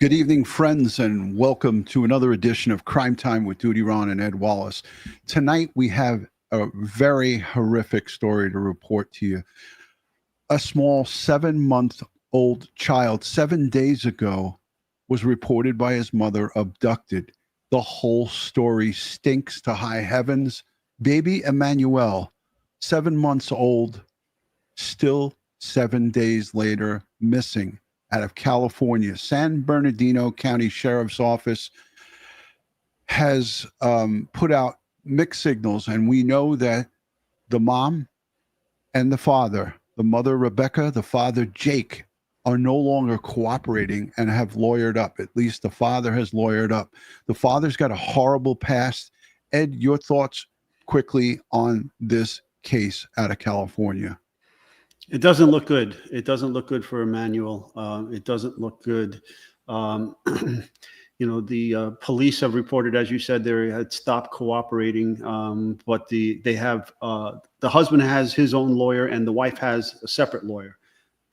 Good evening, friends, and welcome to another edition of Crime Time with DutyRon and Ed Wallace. Tonight, we have a very horrific story to report to you. A small 7-month-old child 7 days ago was reported by his mother abducted. The whole story stinks to high heavens. Baby Emmanuel, 7 months old, still 7 days later, missing out of California. San Bernardino County Sheriff's Office has put out mixed signals, and we know that the mom and the father, the mother Rebecca, the father Jake, are no longer cooperating and have lawyered up. At least the father has lawyered up. The father's got a horrible past. Ed, your thoughts quickly on this case out of California. It doesn't look good. It doesn't look good for Emmanuel. It doesn't look good. The police have reported, as you said, they had stopped cooperating. But the husband has his own lawyer and the wife has a separate lawyer.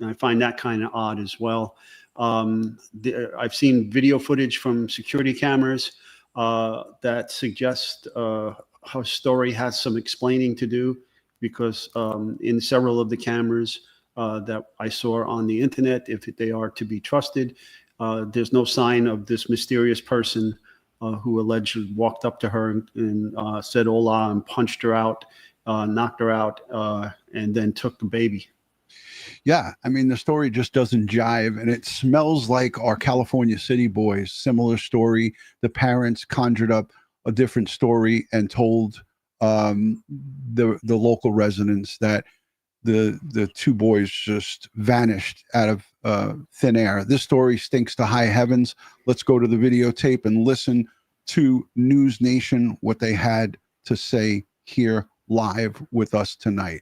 And I find that kind of odd as well. I've seen video footage from security cameras that suggest her story has some explaining to do. Because in several of the cameras that I saw on the internet, if they are to be trusted, there's no sign of this mysterious person who allegedly walked up to her and said hola and punched her out, knocked her out, and then took the baby. Yeah, I mean, the story just doesn't jive, and it smells like our California City boys. Similar story. The parents conjured up a different story and told the local residents that the two boys just vanished out of thin air. This story stinks to high heavens. Let's go to the videotape and listen to News Nation, what they had to say here live with us tonight.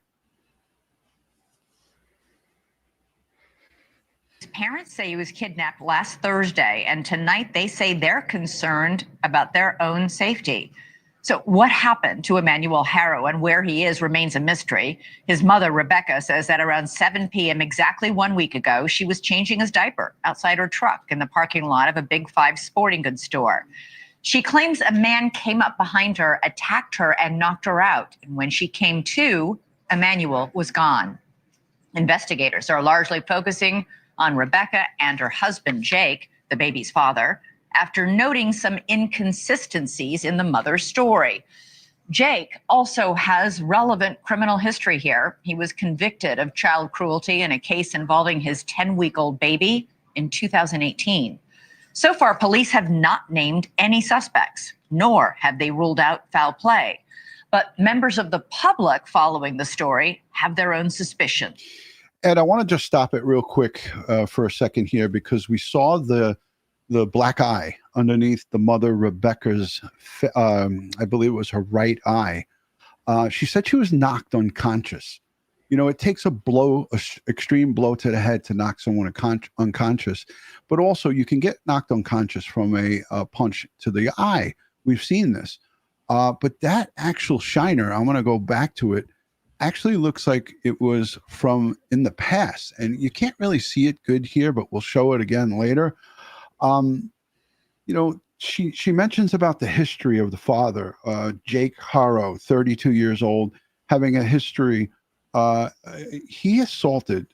His parents say he was kidnapped last Thursday, and tonight they say they're concerned about their own safety. So what happened to Emmanuel Haro and where he is remains a mystery. His mother, Rebecca, says that around 7 p.m. exactly 1 week ago, she was changing his diaper outside her truck in the parking lot of a Big Five sporting goods store. She claims a man came up behind her, attacked her, and knocked her out. And when she came to, Emmanuel was gone. Investigators are largely focusing on Rebecca and her husband, Jake, the baby's father, after noting some inconsistencies in the mother's story. Jake also has relevant criminal history here. He was convicted of child cruelty in a case involving his 10-week-old baby in 2018. So far, police have not named any suspects, nor have they ruled out foul play. But members of the public following the story have their own suspicions. Ed, I want to just stop it real quick for a second here, because we saw the black eye underneath the mother Rebecca's, I believe it was her right eye. She said she was knocked unconscious. You know, it takes a blow, an extreme blow to the head to knock someone unconscious, but also you can get knocked unconscious from a punch to the eye. We've seen this. But that actual shiner, I'm going to go back to it, actually looks like it was from in the past. And you can't really see it good here, but we'll show it again later. She mentions about the history of the father, Jake Haro, 32 years old, having a history. He assaulted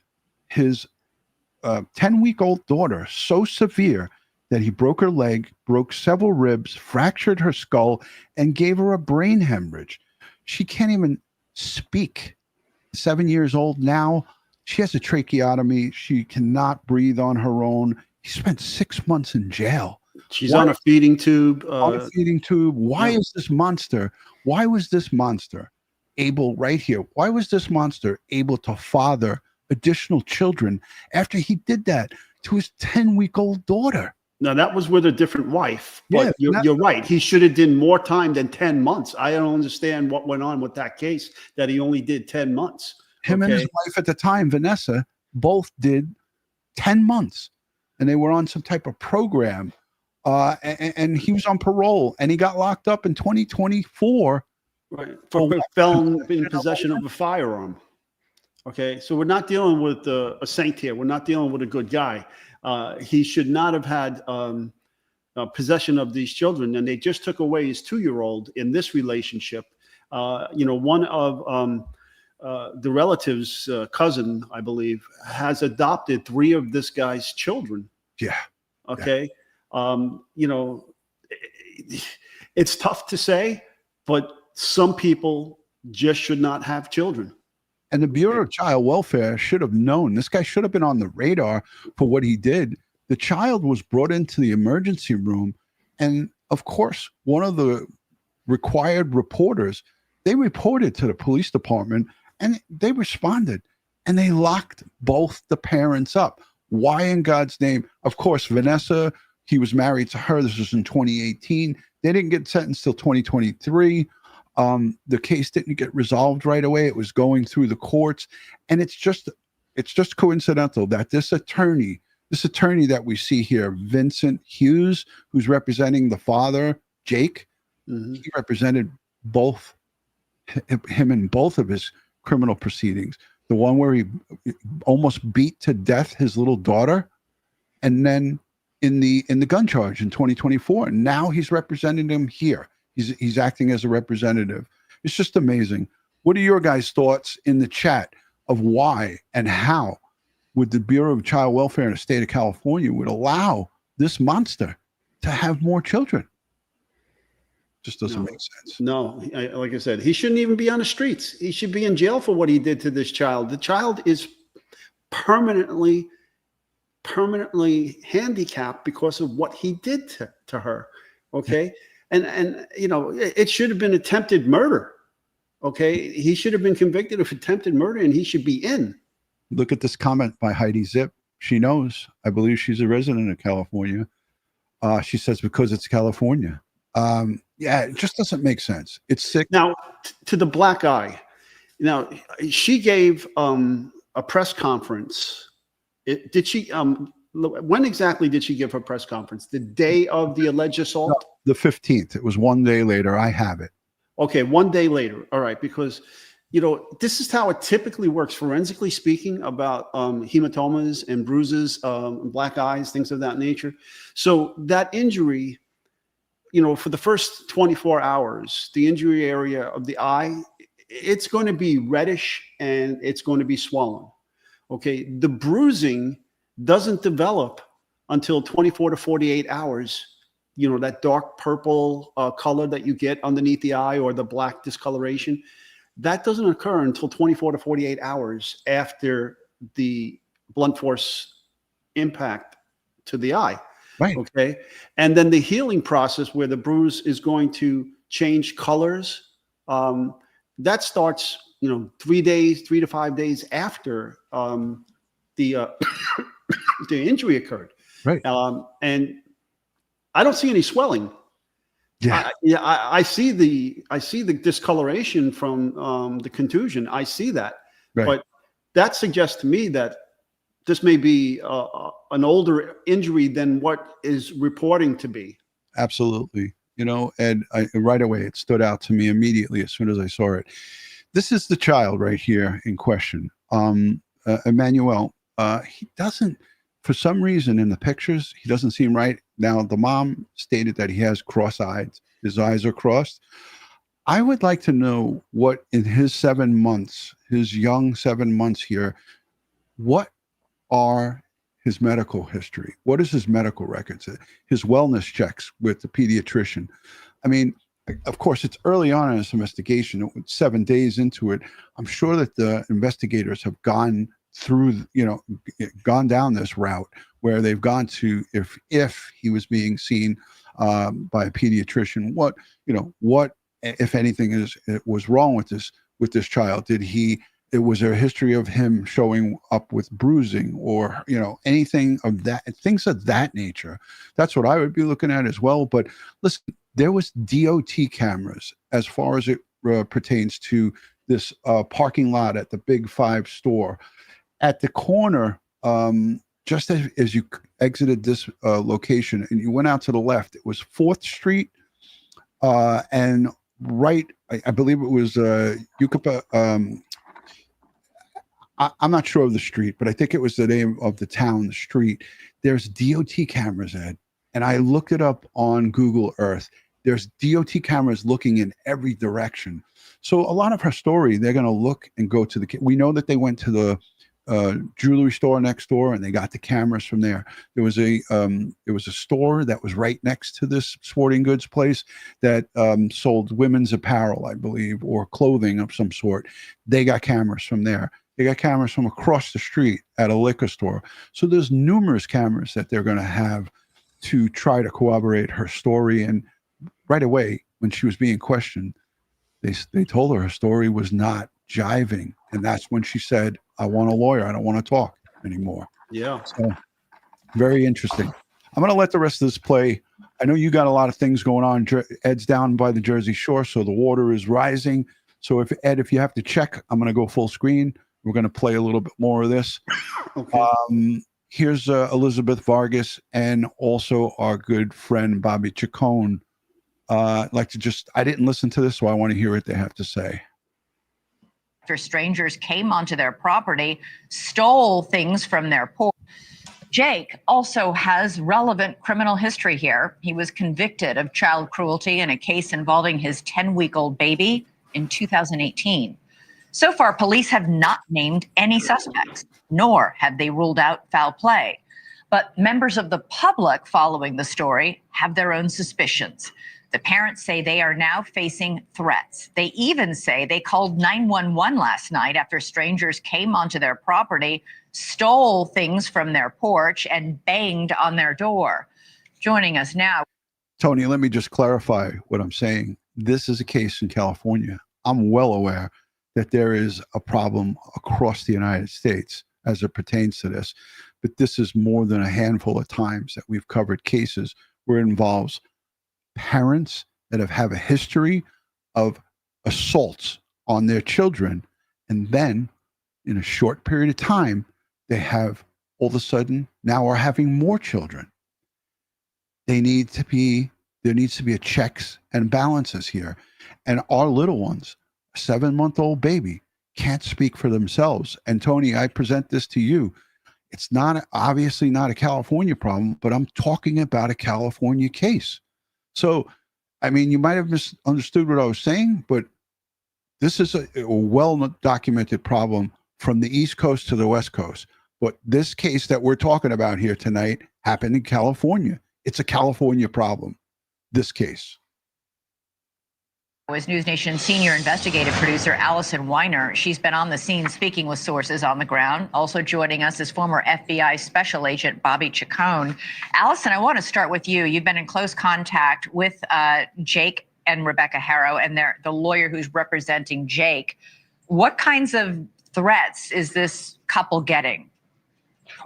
his 10-week-old daughter so severe that he broke her leg, broke several ribs, fractured her skull, and gave her a brain hemorrhage. She can't even speak. 7 years old now. She has a tracheotomy. She cannot breathe on her own. He spent 6 months in jail. She's on a feeding tube. On a feeding tube. Why is this monster? Why was this monster able, right here, why was this monster able to father additional children after he did that to his 10-week-old daughter? Now, that was with a different wife. But you're right. He should have done more time than 10 months. I don't understand what went on with that case that he only did 10 months. Him and his wife at the time, Vanessa, both did 10 months. And they were on some type of program. And he was on parole. And he got locked up in 2024. Right. For felon in possession of a firearm. Okay. So we're not dealing with a saint here. We're not dealing with a good guy. He should not have had possession of these children, and they just took away his 2-year-old in this relationship. One of the relative's cousin, I believe, has adopted 3 of this guy's children. Yeah. Okay. It's tough to say, but some people just should not have children. And the Bureau of Child Welfare should have known. This guy should have been on the radar for what he did. The child was brought into the emergency room. And of course, one of the required reporters, they reported to the police department and they responded and they locked both the parents up. Why in God's name? Of course, Vanessa, he was married to her. This was in 2018. They didn't get sentenced till 2023. The case didn't get resolved right away. It was going through the courts. And it's just coincidental that this attorney that we see here, Vincent Hughes, who's representing the father, Jake, he represented him in both of his criminal proceedings. The one where he almost beat to death his little daughter, and then in the gun charge in 2024. And now he's representing him here. He's acting as a representative. It's just amazing. What are your guys' thoughts in the chat of why and how would the Bureau of Child Welfare in the state of California would allow this monster to have more children? Just doesn't make sense. No, like I said, he shouldn't even be on the streets. He should be in jail for what he did to this child. The child is permanently handicapped because of what he did to her. Okay. And it should have been attempted murder. Okay. He should have been convicted of attempted murder and he should be in. Look at this comment by Heidi Zip. She knows. I believe she's a resident of California. She says, because it's California. Yeah, it just doesn't make sense. It's sick. Now, to the black eye. Now, she gave a press conference. Did she? When exactly did she give her press conference? The day of the alleged assault? No, the 15th. It was one day later. I have it. Okay, one day later. All right, because this is how it typically works, forensically speaking, about hematomas and bruises, black eyes, things of that nature. So that injury, for the first 24 hours, the injury area of the eye, it's going to be reddish and it's going to be swollen. Okay. The bruising doesn't develop until 24 to 48 hours. That dark purple color that you get underneath the eye or the black discoloration, that doesn't occur until 24 to 48 hours after the blunt force impact to the eye. Right. Okay. And then the healing process where the bruise is going to change colors, that starts, 3 to 5 days after the injury occurred. Right. And I don't see any swelling. Yeah. I see the discoloration from the contusion. I see that. Right. But that suggests to me that this may be an older injury than what is reporting to be. Absolutely. And right away, it stood out to me immediately as soon as I saw it. This is the child right here in question. Emmanuel, he doesn't, for some reason in the pictures, he doesn't seem right. Now, the mom stated that he has cross-eyed. His eyes are crossed. I would like to know what in his 7 months, his young 7 months here, what are his medical history? What is his medical records? His wellness checks with the pediatrician? I mean, of course, it's early on in this investigation. 7 days into it. I'm sure that the investigators have gone through, gone down this route where they've gone to if he was being seen by a pediatrician, what if anything was wrong with this child? Was there a history of him showing up with bruising or, anything of that, things of that nature? That's what I would be looking at as well. But listen, there was DOT cameras as far as it pertains to this parking lot at the Big Five store. At the corner, just as you exited this location and you went out to the left, it was 4th Street and right, I believe it was Yucapa. I'm not sure of the street, but I think it was the name of the town, the street. There's DOT cameras, Ed, and I looked it up on Google Earth. There's DOT cameras looking in every direction. So a lot of her story, they're going to look and go to the. We know that they went to the jewelry store next door, and they got the cameras from there. There was a store that was right next to this sporting goods place that sold women's apparel, I believe, or clothing of some sort. They got cameras from there. They got cameras from across the street at a liquor store. So there's numerous cameras that they're going to have to try to corroborate her story. And right away, when she was being questioned, they told her story was not jiving. And that's when she said, I want a lawyer. I don't want to talk anymore. Yeah. So very interesting. I'm going to let the rest of this play. I know you got a lot of things going on. Ed's down by the Jersey Shore, so the water is rising. So if you have to check, I'm going to go full screen. We're going to play a little bit more of this. Okay. Here's Elizabeth Vargas and also our good friend Bobby Chacon. I didn't listen to this, so I want to hear what they have to say. After strangers came onto their property, stole things from their porch. Jake also has relevant criminal history here. He was convicted of child cruelty in a case involving his 10-week-old baby in 2018. So far, police have not named any suspects, nor have they ruled out foul play. But members of the public following the story have their own suspicions. The parents say they are now facing threats. They even say they called 911 last night after strangers came onto their property, stole things from their porch, and banged on their door. Joining us now. Tony, let me just clarify what I'm saying. This is a case in California. I'm well aware that there is a problem across the United States as it pertains to this. But this is more than a handful of times that we've covered cases where it involves parents that have a history of assaults on their children. And then in a short period of time, they have all of a sudden now are having more children. There needs to be a checks and balances here. And our little ones, a 7-month-old baby, can't speak for themselves. And Tony, I present this to you. It's obviously not a California problem, but I'm talking about a California case. So, I mean, you might have misunderstood what I was saying, but this is a well-documented problem from the East Coast to the West Coast. But this case that we're talking about here tonight happened in California. It's a California problem, this case. Is News Nation senior investigative producer Allison Weiner. She's been on the scene speaking with sources on the ground. Also joining us is former FBI Special Agent Bobby Chacon. Allison, I want to start with you. You've been in close contact with Jake and Rebecca Haro and the lawyer who's representing Jake. What kinds of threats is this couple getting?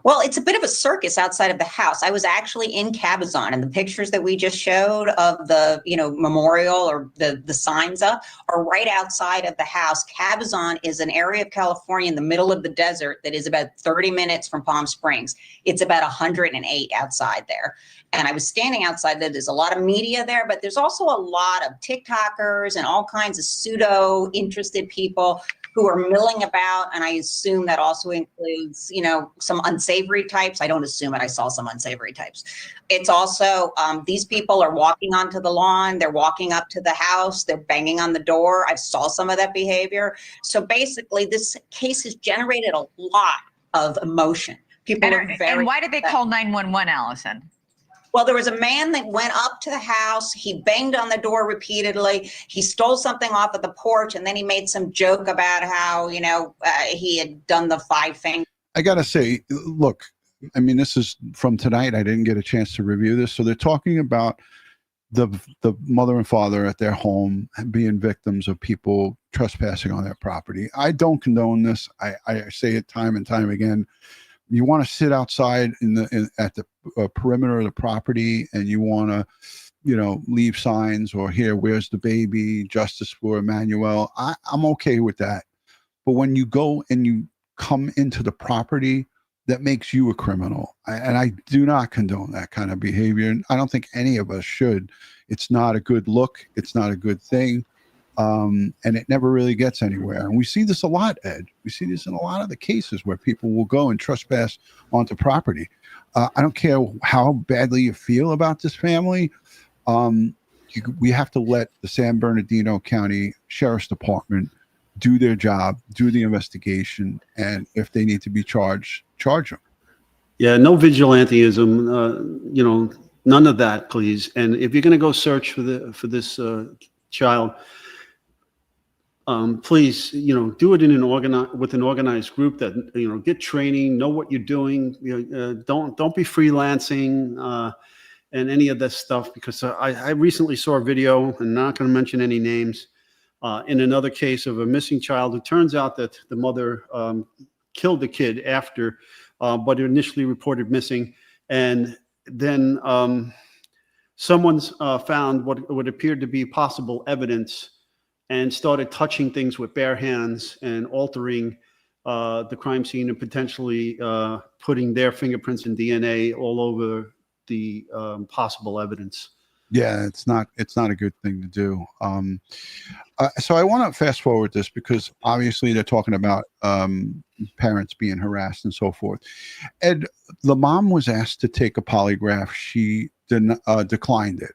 Well, it's a bit of a circus outside of the house. I was actually in Cabazon, and the pictures that we just showed of the, memorial or the signs up are right outside of the house. Cabazon is an area of California in the middle of the desert that is about 30 minutes from Palm Springs. It's about 108 outside there. And I was standing outside there. There's a lot of media there, but there's also a lot of TikTokers and all kinds of pseudo interested people who are milling about. And I assume that also includes, some unsavory types. I don't assume it. I saw some unsavory types. It's also, these people are walking onto the lawn. They're walking up to the house. They're banging on the door. I saw some of that behavior. So basically, this case has generated a lot of emotion. People are very. And why did they call 911, Allison? Well, there was a man that went up to the house. He banged on the door repeatedly. He stole something off of the porch, and then he made some joke about how, he had done the 5 things. I got to say, look, I mean, this is from tonight. I didn't get a chance to review this. So they're talking about the mother and father at their home being victims of people trespassing on their property. I don't condone this. I say it time and time again. You want to sit outside at the perimeter of the property, and you want to, leave signs or here, where's the baby? Justice for Emmanuel. I'm okay with that. But when you go and you come into the property, that makes you a criminal. And I do not condone that kind of behavior. And I don't think any of us should. It's not a good look. It's not a good thing. and it never really gets anywhere. And we see this a lot, Ed. We see this in a lot of the cases where people will go and trespass onto property. I don't care how badly you feel about this family. We have to let the San Bernardino County Sheriff's Department do their job, do the investigation, and if they need to be charged, charge them. Yeah, no vigilantism, none of that, please. And if you're going to go search for this child, please, do it in with an organized group that, get training, know what you're doing. Don't be freelancing and any of this stuff, because I recently saw a video, and I'm not going to mention any names, in another case of a missing child. It turns out that the mother killed the kid after, but initially reported missing. And then someone's found what appeared to be possible evidence and started touching things with bare hands and altering the crime scene and potentially putting their fingerprints and DNA all over the possible evidence. Yeah, it's not a good thing to do. So I want to fast forward this because obviously they're talking about parents being harassed and so forth. Ed, the mom was asked to take a polygraph. She declined it.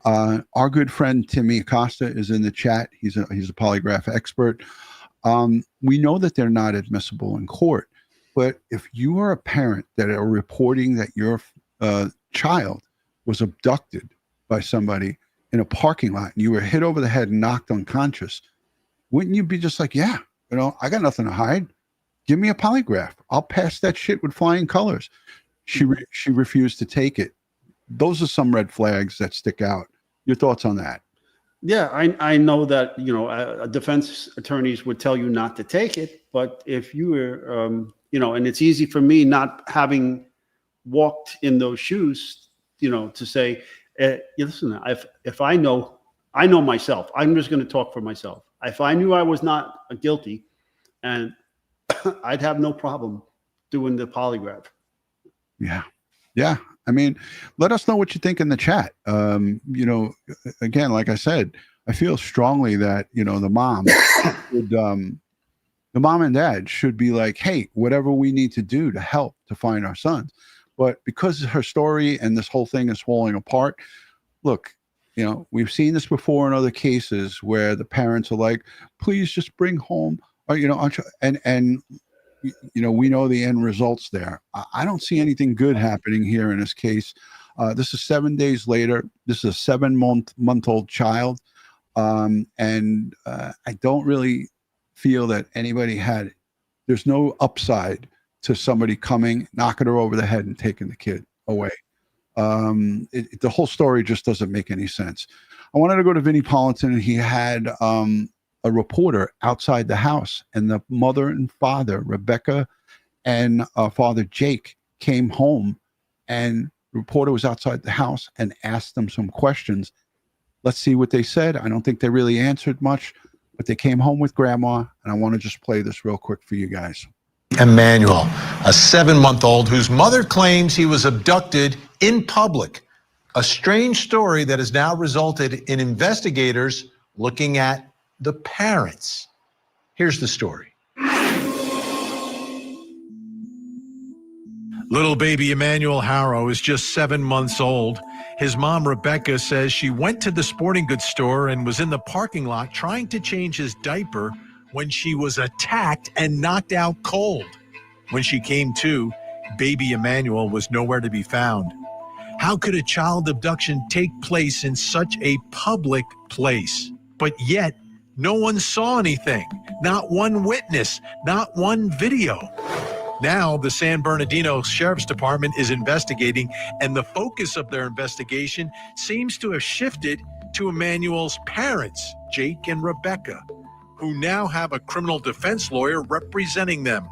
Our good friend Timmy Acosta is in the chat. He's a polygraph expert. We know that they're not admissible in court, but if you are a parent that are reporting that your child was abducted by somebody in a parking lot and you were hit over the head and knocked unconscious, wouldn't you be just like, yeah, I got nothing to hide. Give me a polygraph. I'll pass that shit with flying colors. She refused to take it. Those are some red flags that stick out. Your thoughts on that? Yeah, I know that, defense attorneys would tell you not to take it, but if you were, and it's easy for me not having walked in those shoes, to say, listen, if I know myself, I'm just going to talk for myself. If I knew I was not guilty, and I'd have no problem doing the polygraph. Yeah. Yeah. I mean, let us know what you think in the chat. Again, like I said, I feel strongly that, the mom would, the mom and dad should be like, hey, whatever we need to do to help to find our sons. But because her story and this whole thing is falling apart, look, we've seen this before in other cases where the parents are like, please just bring home, or, and we know the end results there. I don't see anything good happening here in this case. This is 7 days later. This is a 7-month-old child. And I don't really feel that anybody there's no upside to somebody coming, knocking her over the head and taking the kid away. The whole story just doesn't make any sense. I wanted to go to Vinnie Politan, and he had a reporter outside the house, and the mother and father, Rebecca and father Jake, came home, and the reporter was outside the house and asked them some questions. Let's see what they said. I don't think they really answered much, but they came home with grandma, and I want to just play this real quick for you guys. Emmanuel, a 7-month-old whose mother claims he was abducted in public. A strange story that has now resulted in investigators looking at the parents. Here's the story. Little baby Emmanuel Haro is just 7 months old. His mom, Rebecca, says she went to the sporting goods store and was in the parking lot trying to change his diaper when she was attacked and knocked out cold. When she came to, baby Emmanuel was nowhere to be found. How could a child abduction take place in such a public place? But yet, no one saw anything, not one witness, not one video. Now, the San Bernardino Sheriff's Department is investigating, and the focus of their investigation seems to have shifted to Emmanuel's parents, Jake and Rebecca, who now have a criminal defense lawyer representing them.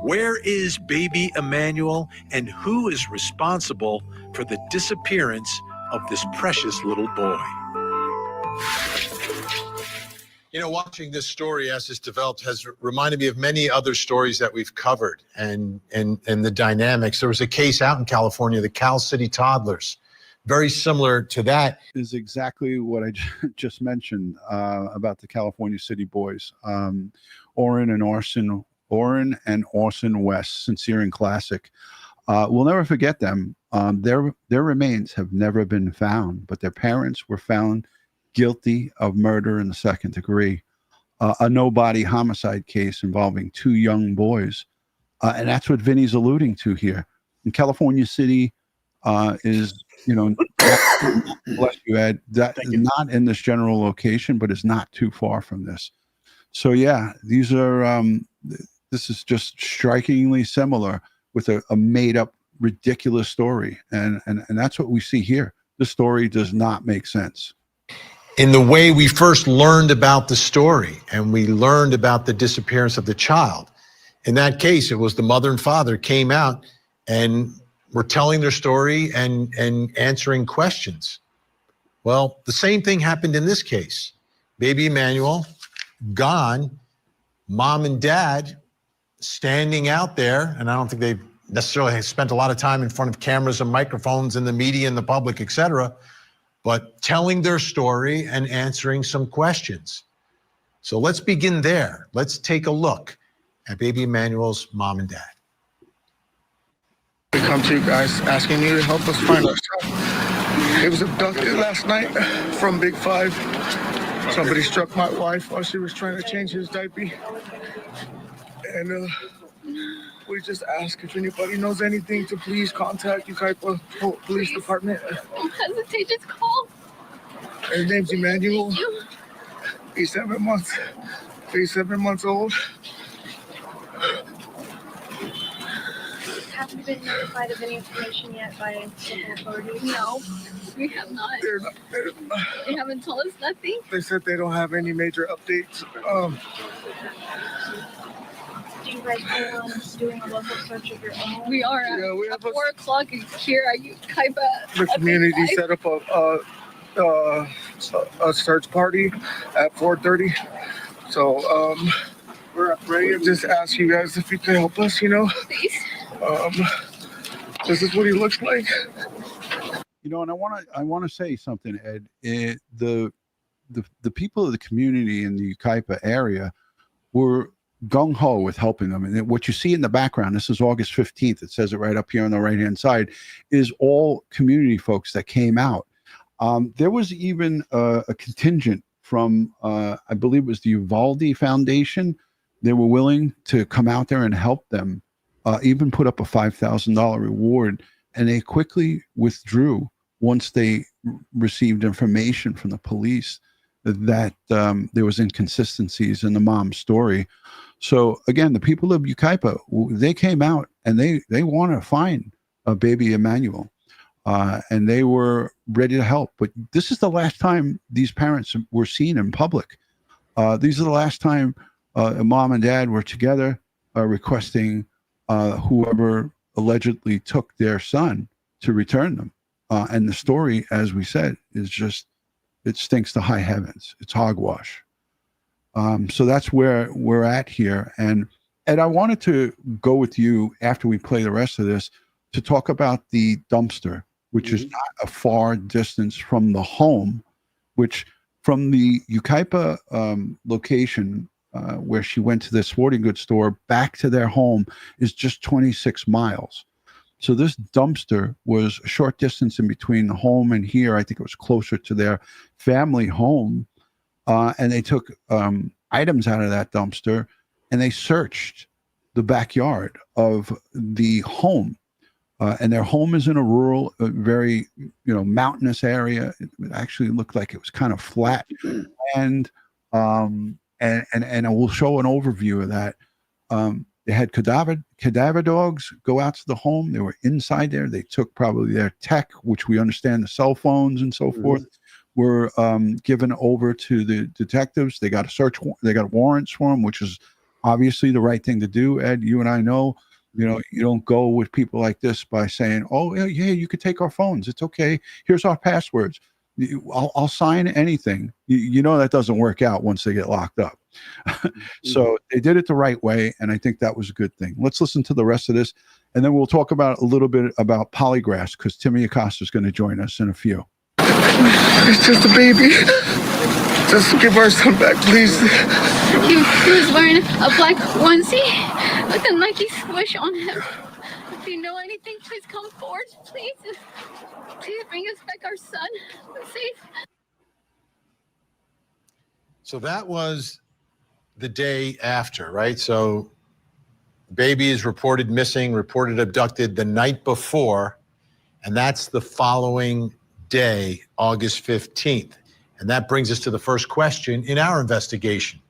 Where is baby Emmanuel, and who is responsible for the disappearance of this precious little boy? Watching this story as it's developed has reminded me of many other stories that we've covered and the dynamics. There was a case out in California, the Cal City toddlers. very similar to that. Is exactly what I just mentioned about the California City boys, Orrin and Orson West, Sincere and Classic. We'll never forget them. Their remains have never been found, but their parents were found guilty of murder in the second degree, a no-body homicide case involving 2 young boys, and that's what Vinny's alluding to here. In California City is, bless you, Ed, not in this general location, but is not too far from this. So yeah, these are this is just strikingly similar with a made-up, ridiculous story, and that's what we see here. The story does not make sense. In the way we first learned about the story, and we learned about the disappearance of the child. In that case, it was the mother and father came out and were telling their story and answering questions. Well, the same thing happened in this case. Baby Emmanuel, gone, mom and dad standing out there, and I don't think they've necessarily spent a lot of time in front of cameras and microphones and the media and the public, etc., but telling their story and answering some questions. So let's begin there. Let's take a look at baby Emmanuel's mom and dad. We come to you guys asking you to help us find our son. He was abducted last night from Big 5. Somebody struck my wife while she was trying to change his diaper. And we just ask if anybody knows anything to please contact Yucaipa Police Department. Don't hesitate, just call. His name's Emmanuel. He's 7 months. He's 7 months old. Haven't been notified of any information yet by local authorities? No, we have not. They haven't told us nothing. They said they don't have any major updates. Do you guys plan on doing a local search of your own? We are. Yeah, we at have 4 o'clock here at Yucaipa. the community set up a search party at 4:30. So we're ready to just ask you guys if you can help us. Please. This is what he looks like. And I want to say something, Ed. The people of the community in the Yucaipa area were gung-ho with helping them. And what you see in the background, this is August 15th, it says it right up here on the right-hand side, is all community folks that came out. There was even a contingent from, I believe it was the Uvalde Foundation. They were willing to come out there and help them, even put up a $5,000 reward. And they quickly withdrew once they received information from the police that there was inconsistencies in the mom's story. So again, the people of Yucaipa, they came out and they want to find baby Emmanuel, and they were ready to help. But this is the last time these parents were seen in public. These are the last time mom and dad were together requesting whoever allegedly took their son to return them. And the story, as we said, is just, it stinks to high heavens. It's hogwash. So that's where we're at here. And Ed, I wanted to go with you after we play the rest of this to talk about the dumpster, which is not a far distance from the home, which from the Yucaipa location where she went to the sporting goods store back to their home is just 26 miles. So this dumpster was a short distance in between the home and here. I think it was closer to their family home. And they took items out of that dumpster and they searched the backyard of the home. And their home is in a rural, very, mountainous area. It actually looked like it was kind of flat. And we'll show an overview of that. They had cadaver dogs go out to the home. They were inside there. They took probably their tech, which we understand the cell phones and so forth, were given over to the detectives. They got they got warrants for them, which is obviously the right thing to do. Ed, you and I know, you don't go with people like this by saying, oh, yeah, you could take our phones. It's okay. Here's our passwords. I'll sign anything. That doesn't work out once they get locked up. So they did it the right way, and I think that was a good thing. Let's listen to the rest of this, and then we'll talk about a little bit about polygraphs because Timmy Acosta is going to join us in a few. It's just a baby. Just give our son back, please. He was wearing a black onesie with a Nike swoosh on him. If you know anything, please come forward. Please bring us back our son. We're safe. So that was the day after, right? So baby is reported missing, reported abducted the night before, and that's the following day, August 15th. And that brings us to the first question in our investigation,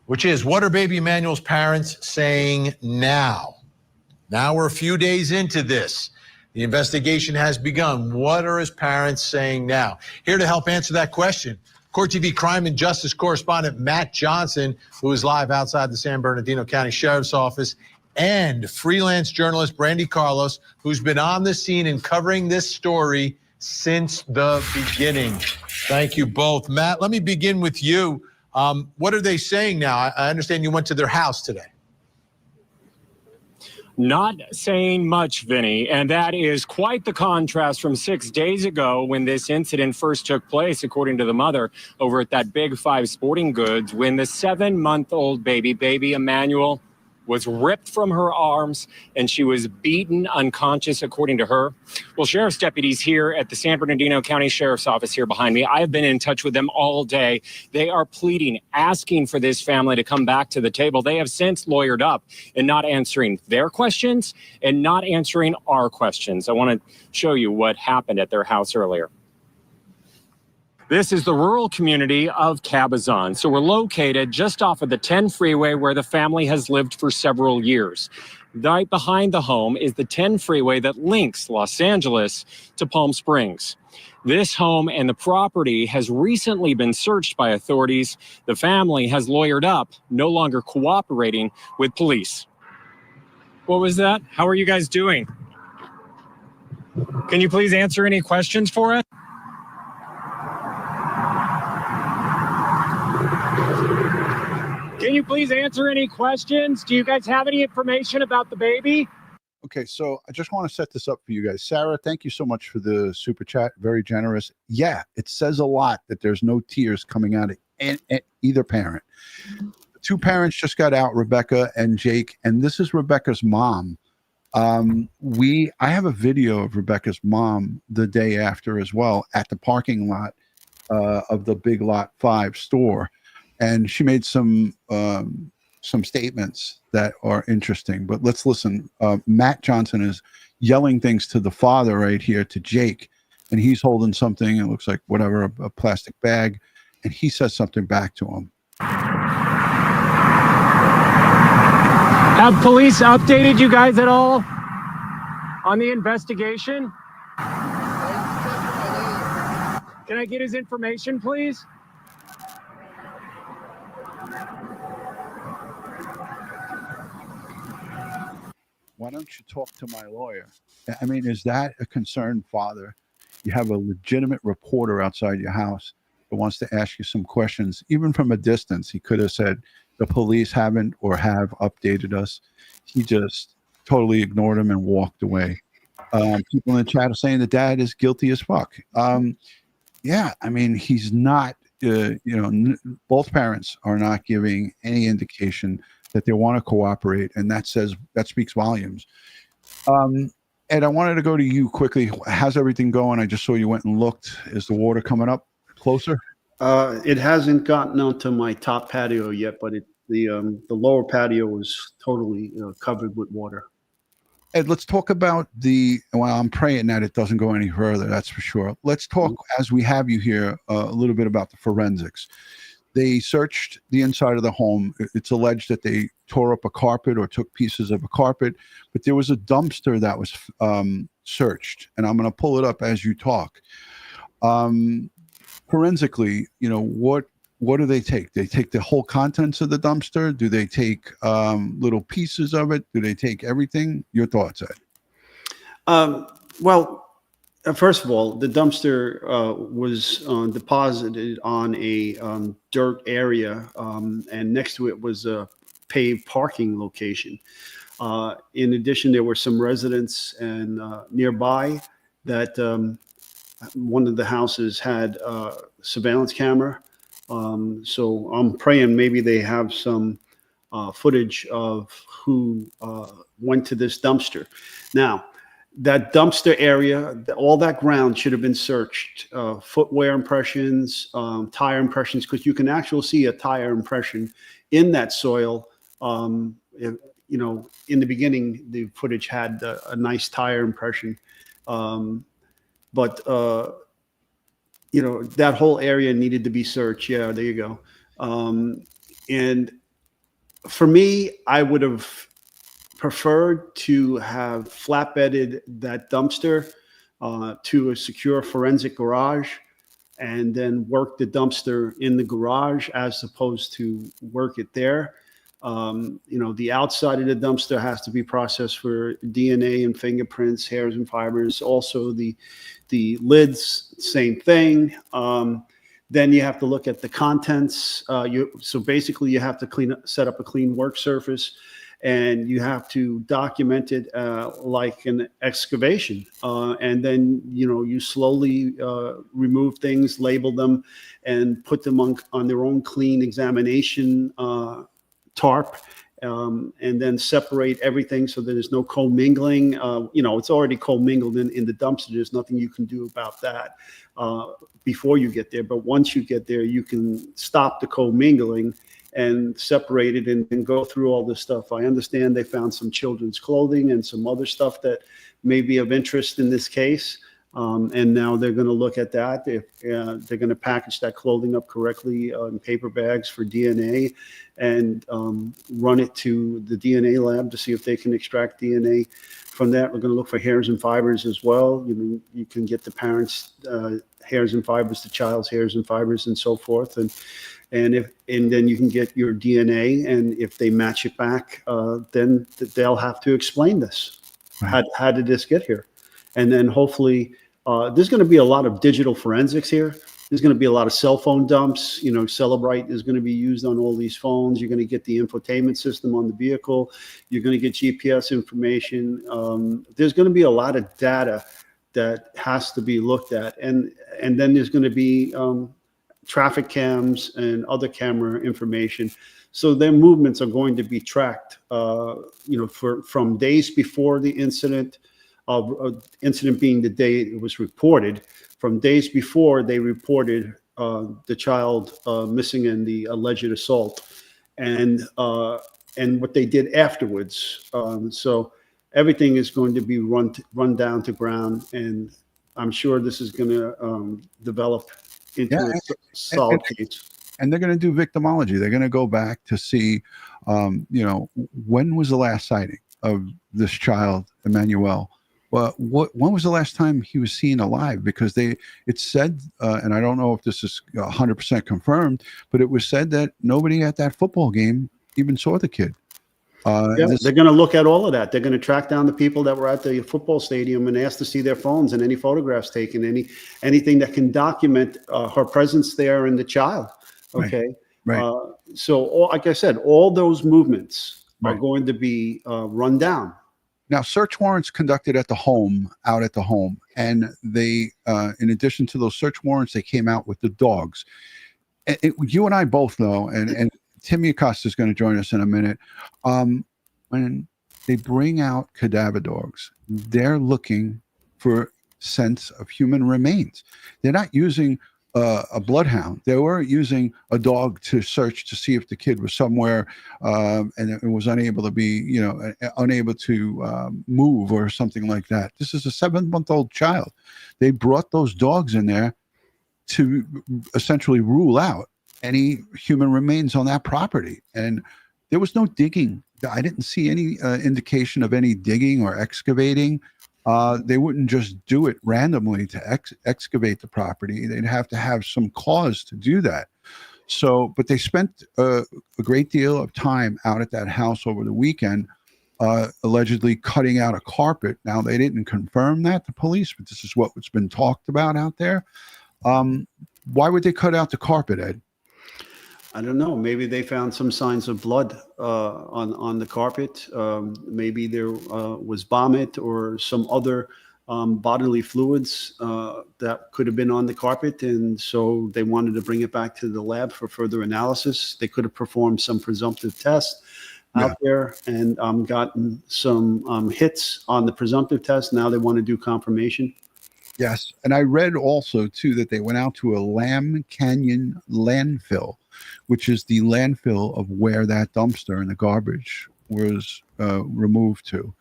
which is, what are baby Emmanuel's parents saying now? Now we're a few days into this. The investigation has begun. What are his parents saying now? Here to help answer that question, Court TV crime and justice correspondent Matt Johnson, who is live outside the San Bernardino County Sheriff's Office, and freelance journalist Brandy Carlos, who's been on the scene and covering this story since the beginning. Thank you both. Matt, let me begin with you. What are they saying now? I understand you went to their house today. Not saying much, Vinny, and that is quite the contrast from 6 days ago when this incident first took place, according to the mother, over at that Big Five Sporting Goods, when the 7-month-old baby Emmanuel, was ripped from her arms and she was beaten unconscious, according to her. Well, sheriff's deputies here at the San Bernardino County Sheriff's Office here behind me, I have been in touch with them all day. They are pleading, asking for this family to come back to the table. They have since lawyered up and not answering their questions and not answering our questions. I want to show you what happened at their house earlier. This is the rural community of Cabazon. So we're located just off of the 10 freeway where the family has lived for several years. Right behind the home is the 10 freeway that links Los Angeles to Palm Springs. This home and the property has recently been searched by authorities. The family has lawyered up, no longer cooperating with police. What was that? How are you guys doing? Can you please answer any questions for us? Can you please answer any questions? Do you guys have any information about the baby? Okay, so I just want to set this up for you guys. Sarah, thank you so much for the super chat. Very generous. Yeah, it says a lot that there's no tears coming out of either parent. The two parents just got out, Rebecca and Jake, and this is Rebecca's mom. I have a video of Rebecca's mom the day after as well at the parking lot of the Big Lot 5 store. And she made some statements that are interesting, but let's listen. Matt Johnson is yelling things to the father right here, to Jake, and he's holding something. It looks like whatever, a plastic bag, and he says something back to him. Have police updated you guys at all on the investigation? Can I get his information, please? Why don't you talk to my lawyer? I mean, is that a concerned father? You have a legitimate reporter outside your house that wants to ask you some questions, even from a distance. He could have said, the police haven't or have updated us. He just totally ignored him and walked away. People in the chat are saying the dad is guilty as fuck. Yeah, I mean, he's not, both parents are not giving any indication that they want to cooperate, and that speaks volumes. Ed, I wanted to go to you quickly. How's everything going? I just saw you went and looked. Is the water coming up closer? It hasn't gotten onto my top patio yet, but the lower patio is totally covered with water. Ed, let's talk about I'm praying that it doesn't go any further, that's for sure. Let's talk, as we have you here, a little bit about the forensics. They searched the inside of the home. It's alleged that they tore up a carpet or took pieces of a carpet, but there was a dumpster that was searched, and I'm going to pull it up as you talk. Forensically, what do they take? They take the whole contents of the dumpster? Do they take little pieces of it? Do they take everything? Your thoughts, Ed? Well, first of all, the dumpster was deposited on a dirt area, and next to it was a paved parking location. In addition, there were some residents and nearby that one of the houses had surveillance camera. So I'm praying maybe they have some footage of who went to this dumpster. Now, that dumpster area, all that ground should have been searched. Footwear impressions, tire impressions, because you can actually see a tire impression in that soil. You know, in the beginning, the footage had a nice tire impression. But you know, that whole area needed to be searched. Yeah, there you go. And for me, I would have preferred to have flatbedded that dumpster to a secure forensic garage and then work the dumpster in the garage as opposed to work it there. You know, the outside of the dumpster has to be processed for DNA and fingerprints, hairs and fibers. Also the lids, same thing. Then you have to look at the contents. So basically you have to set up a clean work surface, and you have to document it like an excavation. And then, you know, you slowly remove things, label them, and put them on their own clean examination tarp, and then separate everything so that there's no commingling. You know, it's already commingled in the dumpster. There's nothing you can do about that before you get there. But once you get there, you can stop the commingling and separate it and go through all this stuff. I understand they found some children's clothing and some other stuff that may be of interest in this case. And now they're going to look at that. If they're going to package that clothing up correctly in paper bags for DNA and run it to the DNA lab to see if they can extract DNA from that. We're going to look for hairs and fibers as well. You can get the parents' hairs and fibers, the child's hairs and fibers, and so forth. And then you can get your DNA. And if they match it back, then they'll have to explain this. How did this get here? And then hopefully there's going to be a lot of digital forensics here. There's going to be a lot of cell phone dumps. You know, Celebrite is going to be used on all these phones. You're going to get the infotainment system on the vehicle. You're going to get GPS information. There's going to be a lot of data that has to be looked at. And then there's going to be traffic cams and other camera information. So their movements are going to be tracked, you know, from days before the incident, incident being the day it was reported, from days before they reported the child missing and the alleged assault, and what they did afterwards. So everything is going to be run down to ground, and I'm sure this is going to develop into a solid case. And they're going to do victimology. They're going to go back to see, you know, when was the last sighting of this child, Emmanuel? Well, when was the last time he was seen alive? Because it said, and I don't know if this is 100% confirmed, but it was said that nobody at that football game even saw the kid. They're going to look at all of that. They're going to track down the people that were at the football stadium and ask to see their phones and any photographs taken, anything that can document her presence there and the child. Okay. Right. So, like I said, all those movements are going to be run down. Now, search warrants conducted at the home, out at the home, and they, in addition to those search warrants, they came out with the dogs. You and I both know, and Timmy Acosta is going to join us in a minute. When they bring out cadaver dogs, they're looking for scents of human remains. They're not using a bloodhound. They were using a dog to search to see if the kid was somewhere and it was unable to be, you know, unable to move or something like that. This is a 7-month-old child. They brought those dogs in there to essentially rule out any human remains on that property. And there was no digging. I didn't see any indication of any digging or excavating. They wouldn't just do it randomly to excavate the property. They'd have to have some cause to do that. So, but they spent a great deal of time out at that house over the weekend, allegedly cutting out a carpet. Now, they didn't confirm that, the police, but this is what's been talked about out there. Why would they cut out the carpet, Ed? I don't know. Maybe they found some signs of blood on the carpet. Maybe there was vomit or some other bodily fluids that could have been on the carpet, and so they wanted to bring it back to the lab for further analysis. They could have performed some presumptive tests out there and gotten some hits on the presumptive test. Now they want to do confirmation. Yes. And I read also, too, that they went out to a Lamb Canyon landfill, which is the landfill of where that dumpster and the garbage was removed to.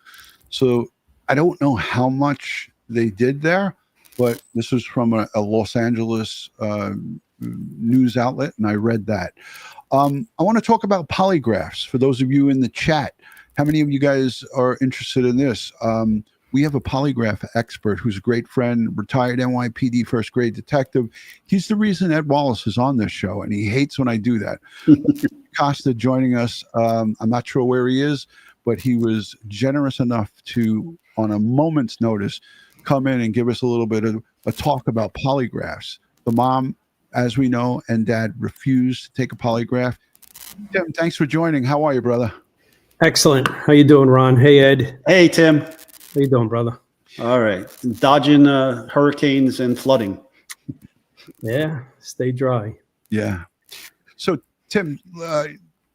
So I don't know how much they did there, but this was from a Los Angeles news outlet, and I read that. I want to talk about polygraphs. For those of you in the chat, how many of you guys are interested in this? We have a polygraph expert who's a great friend, retired NYPD first grade detective. He's the reason Ed Wallace is on this show, and he hates when I do that. Costa joining us. I'm not sure where he is, but he was generous enough to, on a moment's notice, come in and give us a little bit of a talk about polygraphs. The mom, as we know, and dad refused to take a polygraph. Tim, thanks for joining. How are you, brother? Excellent. How you doing, Ron? Hey, Ed. Hey, Tim. How you doing, brother? All right. Dodging hurricanes and flooding. Yeah, stay dry. Yeah. So, Tim,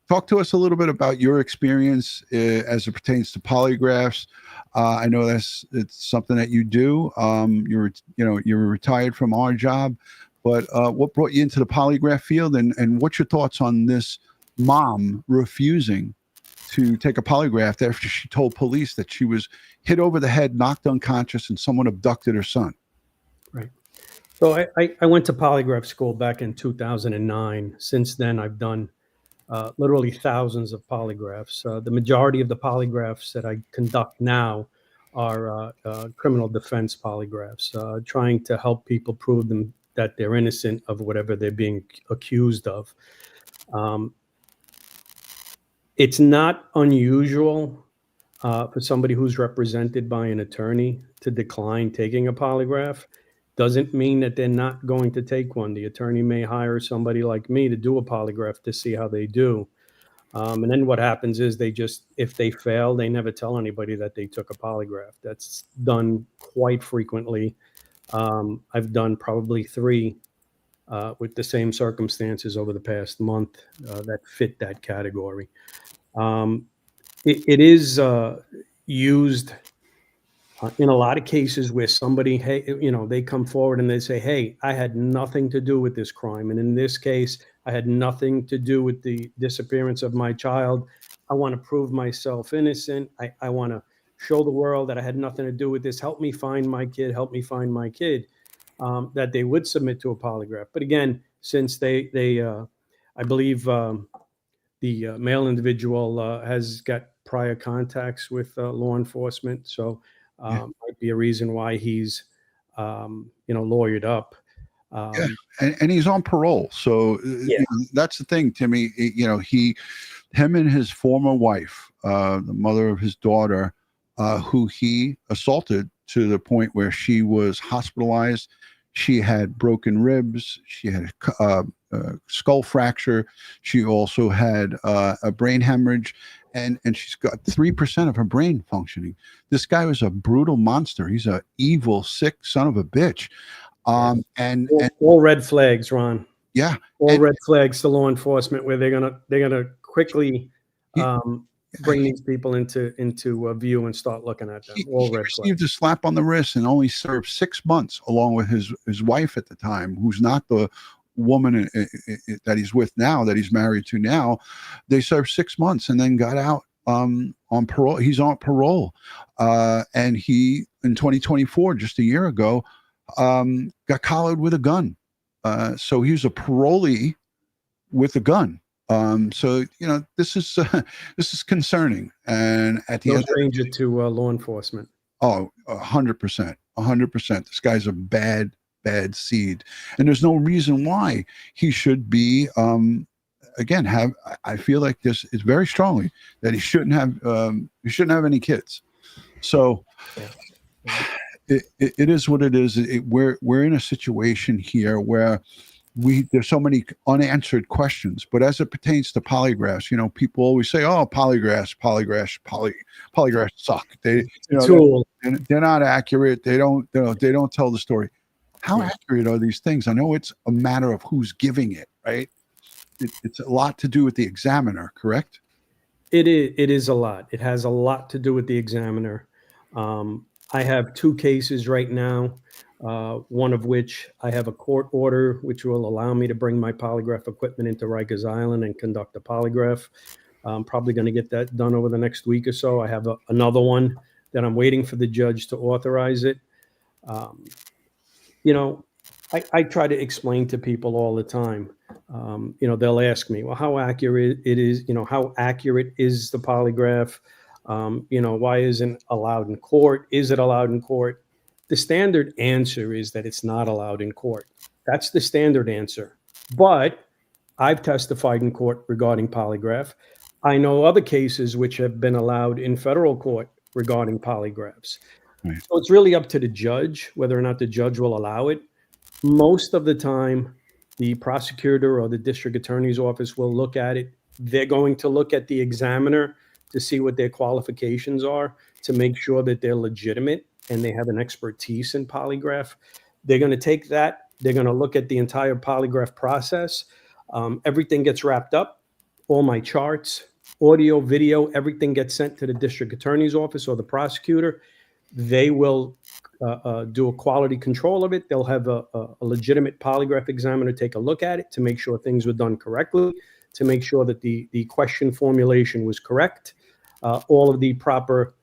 talk to us a little bit about your experience as it pertains to polygraphs. I know it's something that you do. You're retired from our job, but what brought you into the polygraph field, and what's your thoughts on this mom refusing to take a polygraph after she told police that she was hit over the head, knocked unconscious, and someone abducted her son? Right. So I went to polygraph school back in 2009. Since then, I've done literally thousands of polygraphs. The majority of the polygraphs that I conduct now are criminal defense polygraphs, trying to help people prove them that they're innocent of whatever they're being accused of. It's not unusual for somebody who's represented by an attorney to decline taking a polygraph. Doesn't mean that they're not going to take one. The attorney may hire somebody like me to do a polygraph to see how they do. And then what happens is if they fail, they never tell anybody that they took a polygraph. That's done quite frequently. I've done probably 3 with the same circumstances over the past month that fit that category. It is used in a lot of cases where somebody, they come forward and they say, hey, I had nothing to do with this crime. And in this case, I had nothing to do with the disappearance of my child. I want to prove myself innocent. I want to show the world that I had nothing to do with this. Help me find my kid. Help me find my kid. That they would submit to a polygraph. But again, since I believe the male individual has got prior contacts with law enforcement, so might be a reason why he's lawyered up. And he's on parole, so that's the thing, Timmy. Him and his former wife, the mother of his daughter, who he assaulted to the point where she was hospitalized. She had broken ribs. She had a skull fracture. She also had a brain hemorrhage, and she's got 3% of her brain functioning. This guy was a brutal monster. He's an evil, sick son of a bitch. And all red flags, Ron. Yeah, all red flags to law enforcement, where they're gonna quickly bring these people into view and start looking at them. He received a slap on the wrist and only served 6 months, along with his wife at the time, who's not the woman that he's with now, that he's married to now. They served 6 months and then got out on parole. He's on parole, and he, in 2024, just a year ago, got collared with a gun. So he was a parolee with a gun. So this is concerning, and at the end, stranger to law enforcement. Oh, 100%, 100%. This guy's a bad seed, and there's no reason why he should be. Again, I feel like this is very strongly that he shouldn't have any kids. So it is what it is. We're in a situation here where there's so many unanswered questions. But as it pertains to polygraphs, people always say, "Oh, polygraphs suck. Tool. They're not accurate. They don't tell the story." How accurate are these things? I know it's a matter of who's giving it, right? It's a lot to do with the examiner, correct? It is a lot. It has a lot to do with the examiner. I have 2 cases right now, one of which I have a court order which will allow me to bring my polygraph equipment into Rikers Island and conduct a polygraph. I'm probably going to get that done over the next week or so. I have another one that I'm waiting for the judge to authorize it. I try to explain to people all the time. They'll ask me, well, how accurate it is, how accurate is the polygraph? Why isn't allowed in court? Is it allowed in court? The standard answer is that it's not allowed in court. That's the standard answer. But I've testified in court regarding polygraph. I know other cases which have been allowed in federal court regarding polygraphs. Right. So it's really up to the judge whether or not the judge will allow it. Most of the time, the prosecutor or the district attorney's office will look at it. They're going to look at the examiner to see what their qualifications are to make sure that they're legitimate and they have an expertise in polygraph. They're going to take that. They're going to look at the entire polygraph process. Everything gets wrapped up. All my charts, audio, video, everything gets sent to the district attorney's office or the prosecutor. They will do a quality control of it. They'll have a legitimate polygraph examiner take a look at it to make sure things were done correctly, to make sure that the question formulation was correct. All of the proper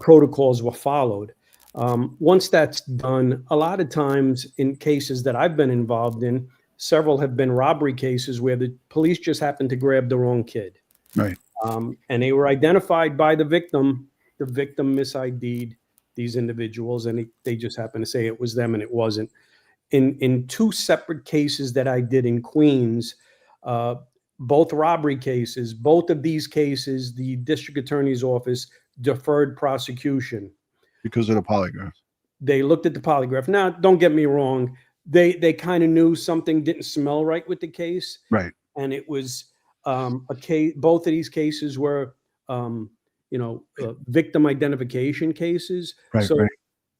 protocols were followed. Once that's done, a lot of times in cases that I've been involved in, several have been robbery cases where the police just happened to grab the wrong kid. Right. And they were identified by the victim. The victim mis-ID'd these individuals, and they just happened to say it was them, and it wasn't. In 2 separate cases that I did in Queens, both robbery cases, both of these cases, the district attorney's office deferred prosecution. Because of the polygraph. They looked at the polygraph. Now, don't get me wrong. They kind of knew something didn't smell right with the case. Right. And it was a case. Both of these cases were, victim identification cases. Right, so right.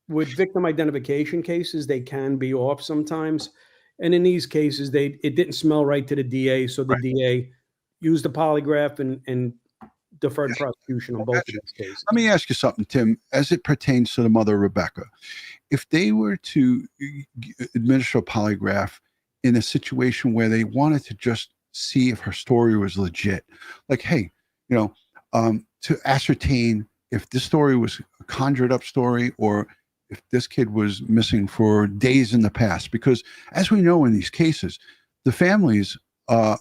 with victim identification cases, they can be off sometimes. And in these cases, it didn't smell right to the DA. So the DA used the polygraph and deferred prosecution on both of these cases. Let me ask you something, Tim, as it pertains to the mother, Rebecca. If they were to administer a polygraph in a situation where they wanted to just see if her story was legit, like, hey, to ascertain if this story was a conjured up story or if this kid was missing for days in the past, because as we know in these cases, the families, a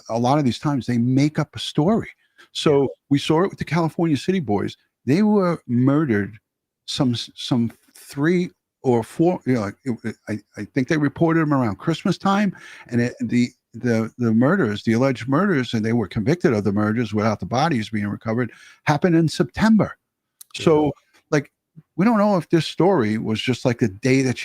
lot of these times they make up a story. So we saw it with the California City boys. They were murdered some 3 or 4, I think they reported them around Christmas time, and the murders, the alleged murders, and they were convicted of the murders without the bodies being recovered, happened in September. So we don't know if this story was just like the day that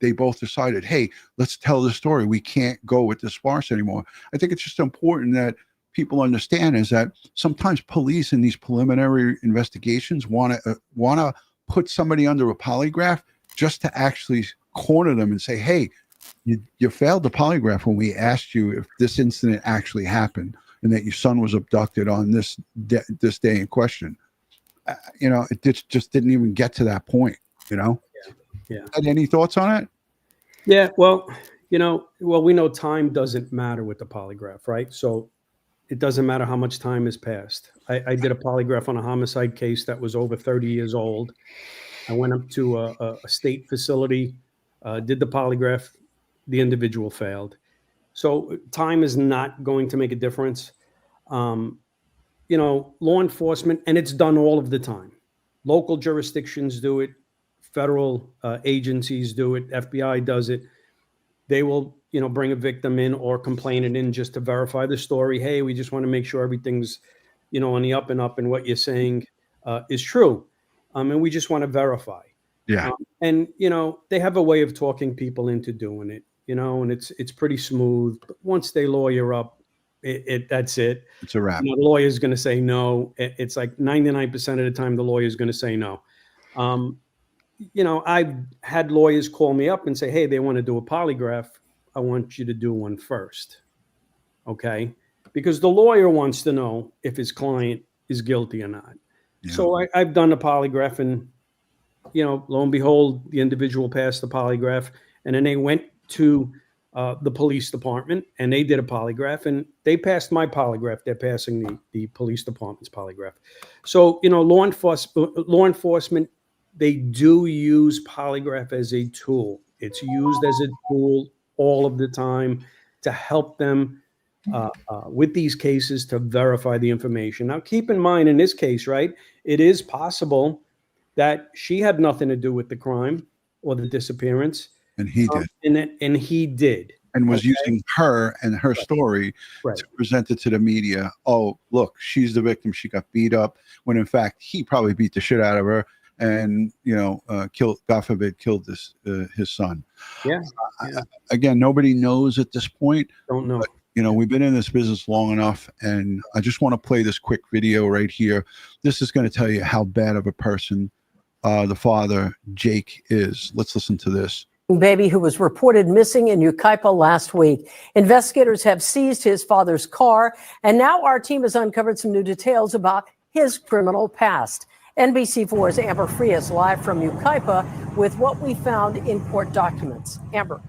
they both decided, hey, let's tell the story. We can't go with this farce anymore. I think it's just important that people understand is that sometimes police in these preliminary investigations want to put somebody under a polygraph just to actually corner them and say, hey, you failed the polygraph when we asked you if this incident actually happened and that your son was abducted on this day in question. It just didn't even get to that point, Yeah. Had any thoughts on it? Yeah, well, we know time doesn't matter with the polygraph, right? So it doesn't matter how much time has passed. I did a polygraph on a homicide case that was over 30 years old. I went up to a state facility, did the polygraph. The individual failed. So time is not going to make a difference. Law enforcement, and it's done all of the time. Local jurisdictions do it. Federal agencies do it. FBI does it. They will, bring a victim in or complainant in just to verify the story. Hey, we just want to make sure everything's, on the up and up and what you're saying is true. And we just want to verify. Yeah. And, they have a way of talking people into doing it. and it's pretty smooth. But once they lawyer up, that's it. It's a wrap. The lawyer's going to say no. It's like 99% of the time the lawyer's going to say no. I've had lawyers call me up and say, hey, they want to do a polygraph. I want you to do one first. Okay? Because the lawyer wants to know if his client is guilty or not. Yeah. So I've done a polygraph, and, lo and behold, the individual passed the polygraph, and then they went to the police department and they did a polygraph, and they passed my polygraph. They're passing the police department's polygraph. So, law enforcement, they do use polygraph as a tool. It's used as a tool all of the time to help them with these cases to verify the information. Now, keep in mind in this case, right, it is possible that she had nothing to do with the crime or the disappearance. And he did. And he did. And was using her and her story Right. to present it to the media. Oh, look, she's the victim. She got beat up, when in fact he probably beat the shit out of her and, killed, God forbid, killed his son. Yeah. Again, nobody knows at this point. Don't know. But, we've been in this business long enough, and I just want to play this quick video right here. This is going to tell you how bad of a person the father, Jake, is. Let's listen to this. Baby who was reported missing in Yucaipa last week. Investigators have seized his father's car, and now our team has uncovered some new details about his criminal past. NBC4's Amber Frias live from Yucaipa with what we found in court documents. Amber.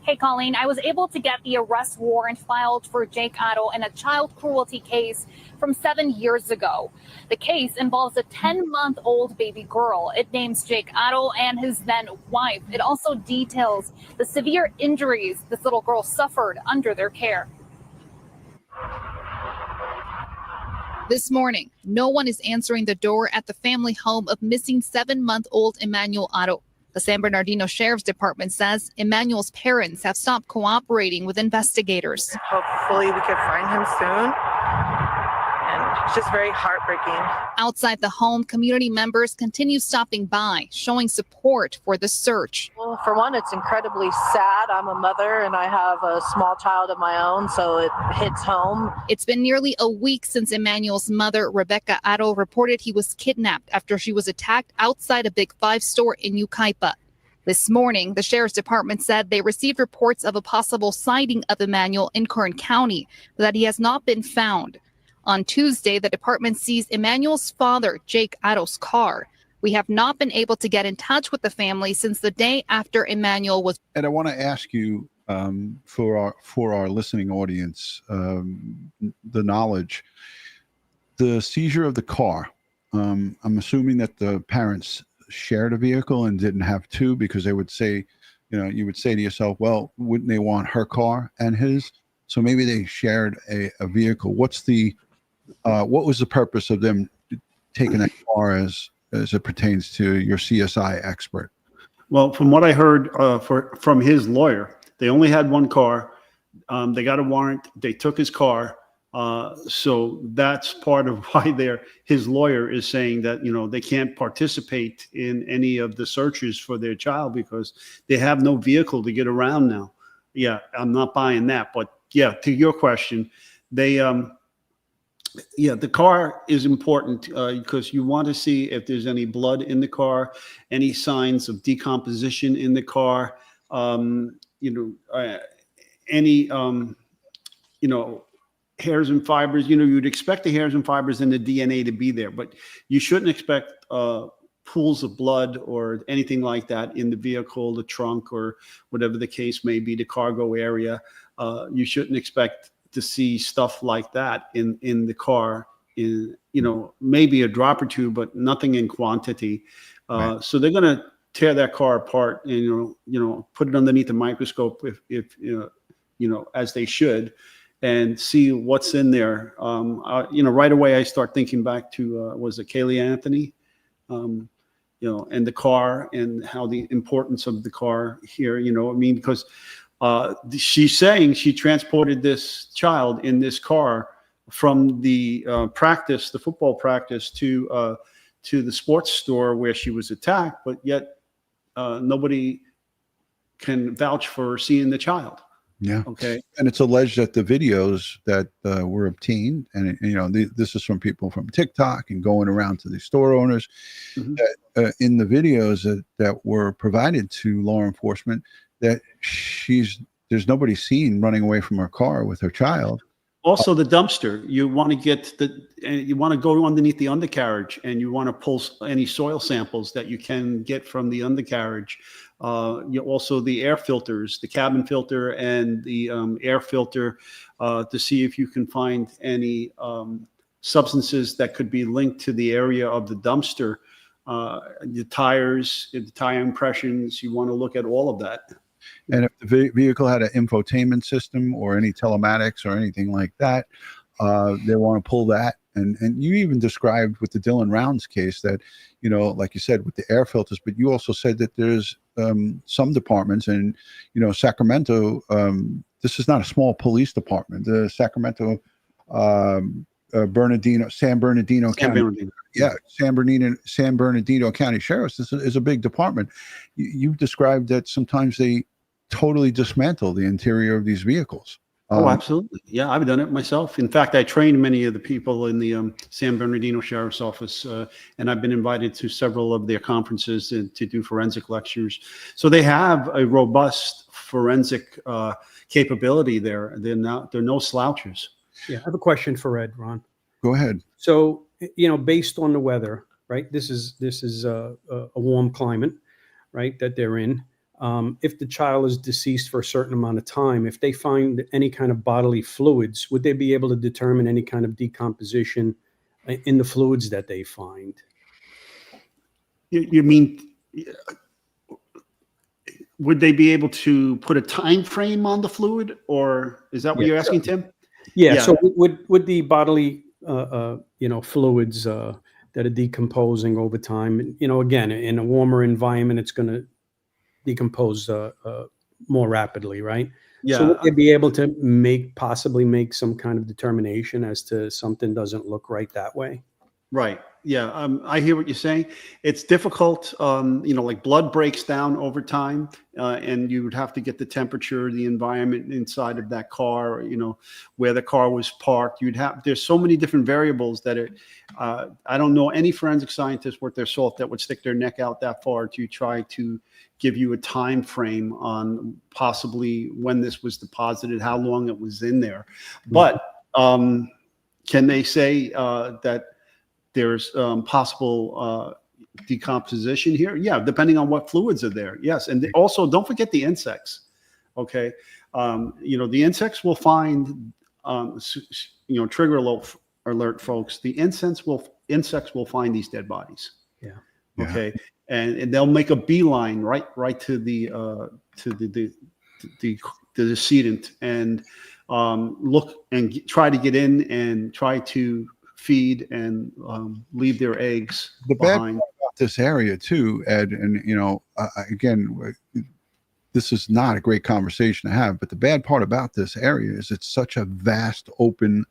Hey, Colleen, I was able to get the arrest warrant filed for Jake Haro in a child cruelty case from 7 years ago. The case involves a 10-month-old baby girl. It names Jake Haro and his then wife. It also details the severe injuries this little girl suffered under their care. This morning, no one is answering the door at the family home of missing 7-month-old Emmanuel Haro. The San Bernardino Sheriff's Department says Emmanuel's parents have stopped cooperating with investigators. Hopefully we can find him soon. And it's just very heartbreaking. Outside the home, community members continue stopping by, showing support for the search. Well, for one, it's incredibly sad. I'm a mother and I have a small child of my own, so it hits home. It's been nearly a week since Emmanuel's mother, Rebecca Haro, reported he was kidnapped after she was attacked outside a Big Five store in Yucaipa. This morning, the Sheriff's Department said they received reports of a possible sighting of Emmanuel in Kern County, but that he has not been found. On Tuesday, the department seized Emmanuel's father, Jake Haro's car. We have not been able to get in touch with the family since the day after Emmanuel was. And I want to ask you, for our listening audience, the knowledge, the seizure of the car. I'm assuming that the parents shared a vehicle and didn't have two, because they would say, you would say to yourself, well, wouldn't they want her car and his? So maybe they shared a vehicle. What was the purpose of them taking that car as it pertains to your CSI expert? Well, from what I heard from his lawyer, they only had one car. They got a warrant. They took his car. So that's part of why his lawyer is saying that, they can't participate in any of the searches for their child because they have no vehicle to get around now. Yeah, I'm not buying that. But yeah, to your question, the car is important because you want to see if there's any blood in the car, any signs of decomposition in the car, any, hairs and fibers. You'd expect the hairs and fibers and the DNA to be there, but you shouldn't expect pools of blood or anything like that in the vehicle, the trunk, or whatever the case may be, the cargo area. You shouldn't expect to see stuff like that in the car, maybe a drop or two, but nothing in quantity. Right. So they're going to tear that car apart and, put it underneath a microscope if as they should, and see what's in there. Right away I start thinking back to, was it Kaylee Anthony? And the car and how the importance of the car here, because she's saying she transported this child in this car from the the football practice to the sports store where she was attacked, but yet nobody can vouch for seeing the child. Yeah. Okay. And it's alleged that the videos that were obtained, and this is from people from TikTok and going around to the store owners, that in the videos that were provided to law enforcement, that there's nobody seen running away from her car with her child. Also, the dumpster. You want to go underneath the undercarriage, and you want to pull any soil samples that you can get from the undercarriage. Also the air filters, the cabin filter and the air filter, to see if you can find any substances that could be linked to the area of the dumpster. The tires, the tire impressions. You want to look at all of that. And if the vehicle had an infotainment system or any telematics or anything like that, they want to pull that. And you even described with the Dylan Rounds case that, like you said, with the air filters, but you also said that there's some departments, and, Sacramento, this is not a small police department. The Sacramento, San Bernardino County. Yeah, San Bernardino County Sheriff's is a big department. You've described that sometimes they totally dismantle the interior of these vehicles. Oh, absolutely. Yeah, I've done it myself. In fact, I trained many of the people in the San Bernardino Sheriff's Office, and I've been invited to several of their conferences to do forensic lectures. So they have a robust forensic capability there. They're no slouches. Yeah, I have a question for Ed, Ron. Go ahead. So, based on the weather, right? This is a warm climate, right, that they're in. If the child is deceased for a certain amount of time, if they find any kind of bodily fluids, would they be able to determine any kind of decomposition in the fluids that they find? You mean, would they be able to put a time frame on the fluid, or is that what you're asking, Tim? Yeah. So would the bodily fluids that are decomposing over time, again, in a warmer environment, it's going to decompose more rapidly, right? Yeah. So would they be able to possibly make some kind of determination as to something doesn't look right that way? Right. Yeah. I hear what you're saying. It's difficult. Like blood breaks down over time, and you would have to get the temperature, the environment inside of that car, where the car was parked. There's so many different variables that I don't know any forensic scientist worth their salt that would stick their neck out that far to try to give you a time frame on possibly when this was deposited, how long it was in there. But can they say that there's possible decomposition here? Yeah, depending on what fluids are there. Yes, and also don't forget the insects. Okay, the insects will find, trigger alert, folks. The insects will find these dead bodies. Yeah. Okay, and they'll make a beeline right to the decedent and look and try to get in and try to feed and leave their eggs behind. Bad part about this area too, Ed, and again, this is not a great conversation to have, but the bad part about this area is it's such a vast open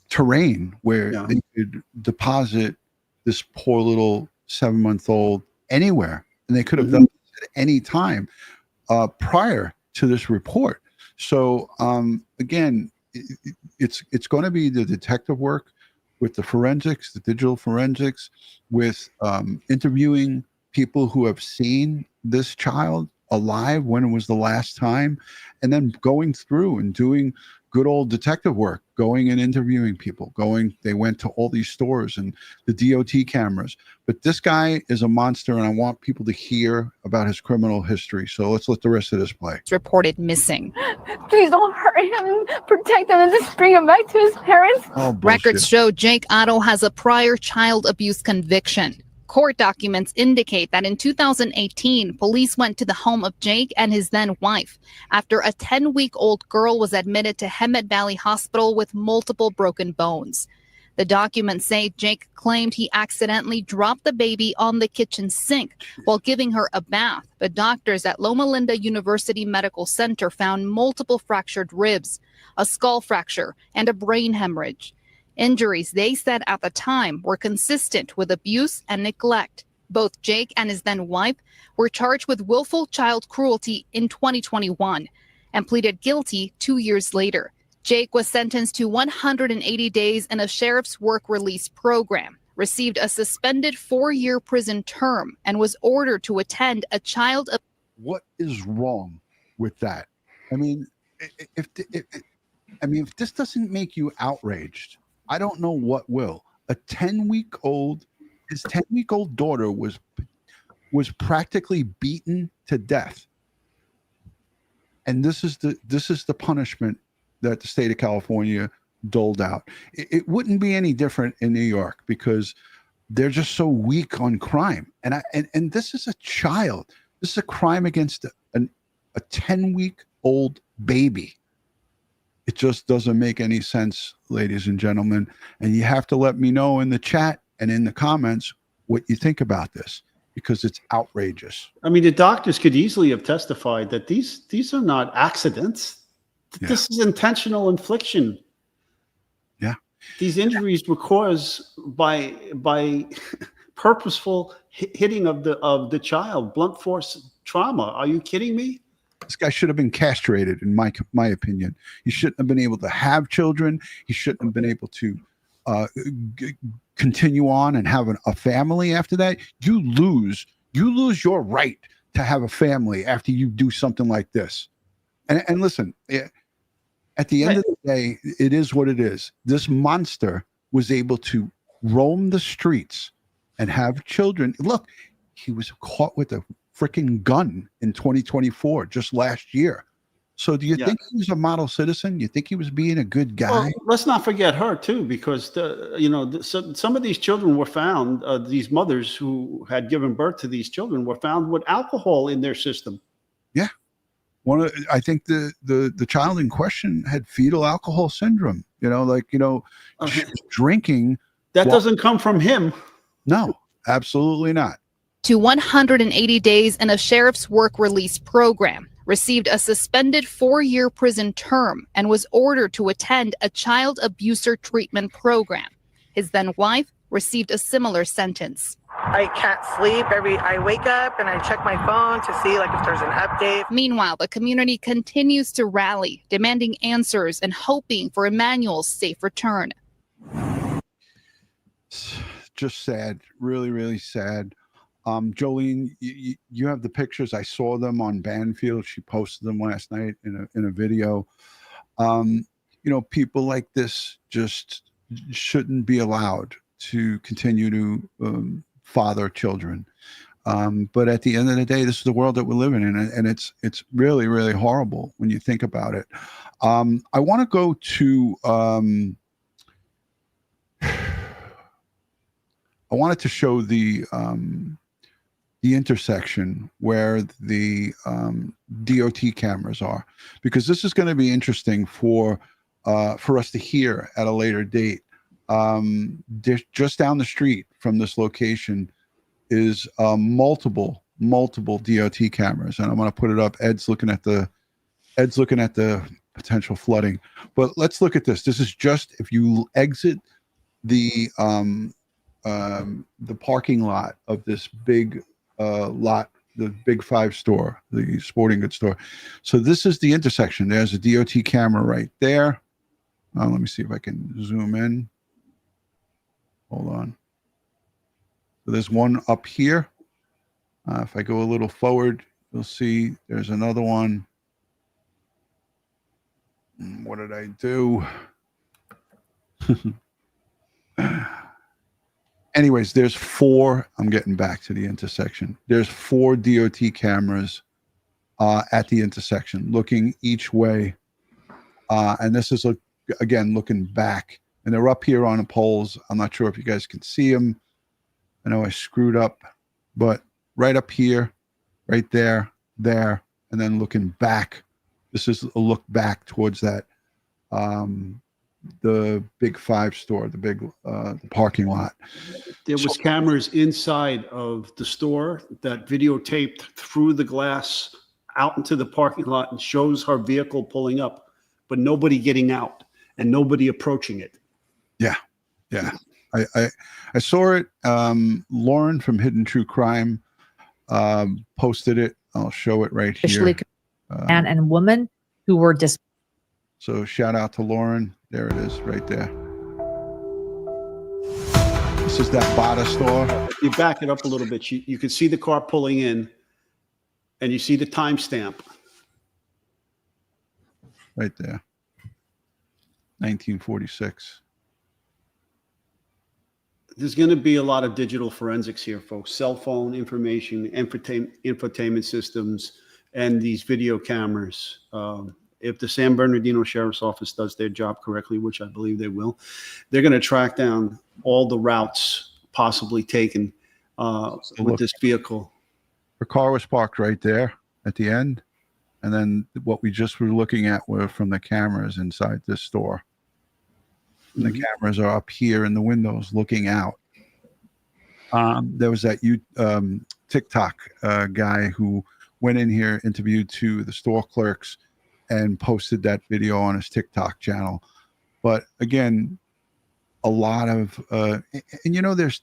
terrain where they could deposit this poor little 7-month-old anywhere, and they could have done this at any time prior to this report. So again, it's going to be the detective work with the forensics, the digital forensics, with interviewing people who have seen this child alive when it was the last time, and then going through and doing good old detective work, going and interviewing people, they went to all these stores and the DOT cameras. But this guy is a monster, and I want people to hear about his criminal history. So let's let the rest of this play. Reported missing. Please don't hurt him. Protect him and just bring him back to his parents. Oh, bullshit. Records show Jake Otto has a prior child abuse conviction. Court documents indicate that in 2018, police went to the home of Jake and his then wife after a 10-week-old girl was admitted to Hemet Valley Hospital with multiple broken bones. The documents say Jake claimed he accidentally dropped the baby on the kitchen sink while giving her a bath, but doctors at Loma Linda University Medical Center found multiple fractured ribs, a skull fracture, and a brain hemorrhage. Injuries, they said at the time, were consistent with abuse and neglect. Both Jake and his then wife were charged with willful child cruelty in 2021 and pleaded guilty 2 years later. Jake was sentenced to 180 days in a sheriff's work release program, received a suspended 4-year prison term, and was ordered to attend a child. What is wrong with that? I mean, if this doesn't make you outraged, I don't know what will. His 10-week-old daughter was practically beaten to death, and this is the punishment that the state of California doled out. It wouldn't be any different in New York because they're just so weak on crime. And this is a child. This is a crime against a 10-week-old baby. It just doesn't make any sense, ladies and gentlemen. And you have to let me know in the chat and in the comments what you think about this, because it's outrageous. I mean, the doctors could easily have testified that these are not accidents. Yeah. This is intentional infliction. Yeah. These injuries were caused by purposeful hitting of the child, blunt force trauma. Are you kidding me? This guy should have been castrated, in my opinion. He shouldn't have been able to have children. He shouldn't have been able to continue on and have a family after that. You lose your right to have a family after you do something like this. And listen, at the end of the day, it is what it is. This monster was able to roam the streets and have children. Look, he was caught with a freaking gun in 2024, just last year. So do you think he was a model citizen? You think he was being a good guy? Well, let's not forget her too, because some of these children were found. These mothers who had given birth to these children were found with alcohol in their system. Yeah. I think the child in question had fetal alcohol syndrome. She was drinking. That doesn't come from him. No, absolutely not. To 180 days in a sheriff's work release program, received a suspended 4-year prison term, and was ordered to attend a child abuser treatment program. His then wife received a similar sentence. I can't sleep. I wake up and I check my phone to see if there's an update. Meanwhile, the community continues to rally, demanding answers and hoping for Emmanuel's safe return. Just sad, really, really sad. Jolene, you have the pictures. I saw them on Banfield. She posted them last night in a video. People like this just shouldn't be allowed to continue to father children. But at the end of the day, this is the world that we're living in, and it's really, really horrible when you think about it. I want to go to I wanted to show the intersection where the DOT cameras are, because this is going to be interesting for us to hear at a later date. Just down the street from this location is multiple DOT cameras, and I'm going to put it up. Ed's looking at the potential flooding, but let's look at this. This is just if you exit the parking lot of this big lot, the Big Five store, the sporting goods store. So this is the intersection. There's a DOT camera right there. Let me see if I can zoom in. Hold on. So there's one up here. If I go a little forward, you'll see there's another one. What did I do? Anyways, there's 4. I'm getting back to the intersection. There's 4 DOT cameras at the intersection, looking each way. And this is, again, looking back. And they're up here on the poles. I'm not sure if you guys can see them. I know I screwed up, but right up here, right there, and then looking back. This is a look back towards that, the Big Five store, the parking lot. There was cameras inside of the store that videotaped through the glass out into the parking lot and shows her vehicle pulling up, but nobody getting out and nobody approaching it. Yeah. I saw it. Lauren from Hidden True Crime posted it. I'll show it right here. Man and woman who were So shout out to Lauren. There it is right there. This is that Bada store. If you back it up a little bit, you can see the car pulling in, and you see the timestamp. Right there. 1946. There's going to be a lot of digital forensics here, folks. Cell phone information, infotainment systems, and these video cameras. If the San Bernardino Sheriff's Office does their job correctly, which I believe they will, they're going to track down all the routes possibly taken with this vehicle. Her car was parked right there at the end. And then what we just were looking at were from the cameras inside this store. And the cameras are up here in the windows looking out. There was that TikTok guy who went in here, interviewed to the store clerks, and posted that video on his TikTok channel. But again, a lot of, and you know, there's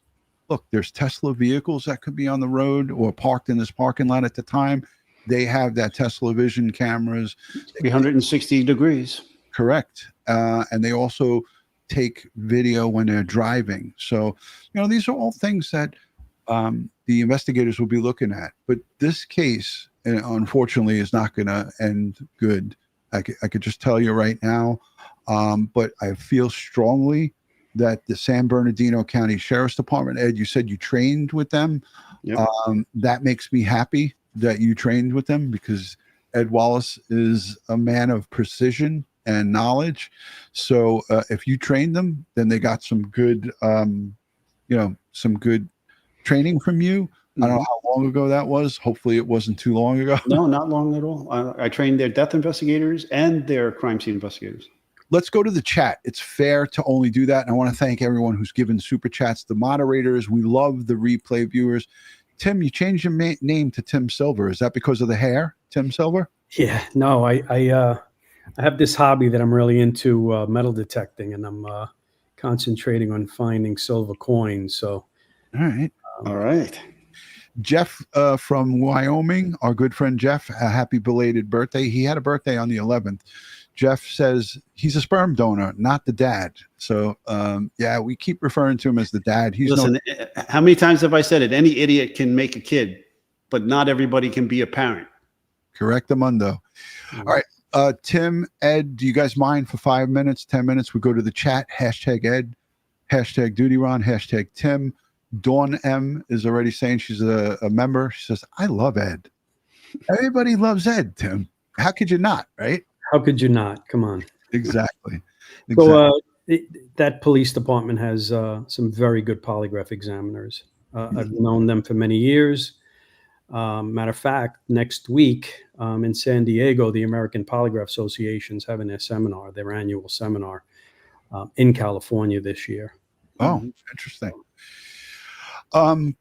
Tesla vehicles that could be on the road or parked in this parking lot at the time. They have that Tesla vision cameras. 360 degrees. Correct. And they also take video when they're driving. So, you know, these are all things that the investigators will be looking at. But this case, unfortunately, is not going to end good. I could just tell you right now. But I feel strongly that the San Bernardino County Sheriff's Department, Ed, you said you trained with them. Yep. That makes me happy that you trained with them, because Ed Wallace is a man of precision and knowledge. So if you trained them, then they got some good, some good training from you. I don't know how long ago that was. Hopefully it wasn't too long ago. No, not long at all. I trained their death investigators and their crime scene investigators. Let's go to the chat. It's fair to only do that. And I want to thank everyone who's given super chats, the moderators. We love the replay viewers. Tim, you changed your name to Tim Silver. Is that because of the hair, Tim Silver? Yeah, no, I have this hobby that I'm really into, metal detecting, and I'm concentrating on finding silver coins. So, all right. Jeff from Wyoming, our good friend Jeff, a happy belated birthday. He had a birthday on the 11th. Jeff says he's a sperm donor, not the dad. So, yeah, we keep referring to him as the dad. Listen, how many times have I said it? Any idiot can make a kid, but not everybody can be a parent. Correctamundo. All right. Tim, Ed, do you guys mind for 5 minutes, 10 minutes? We go to the chat, hashtag Ed, hashtag DutyRon, hashtag Tim. Dawn M is already saying she's a member. She says, I love Ed. Everybody loves Ed, Tim. How could you not, right? How could you not? Come on. Exactly. So that police department has some very good polygraph examiners. I've known them for many years. Matter of fact, next week in San Diego, the American Polygraph Association is having their annual seminar in California this year. Oh, interesting.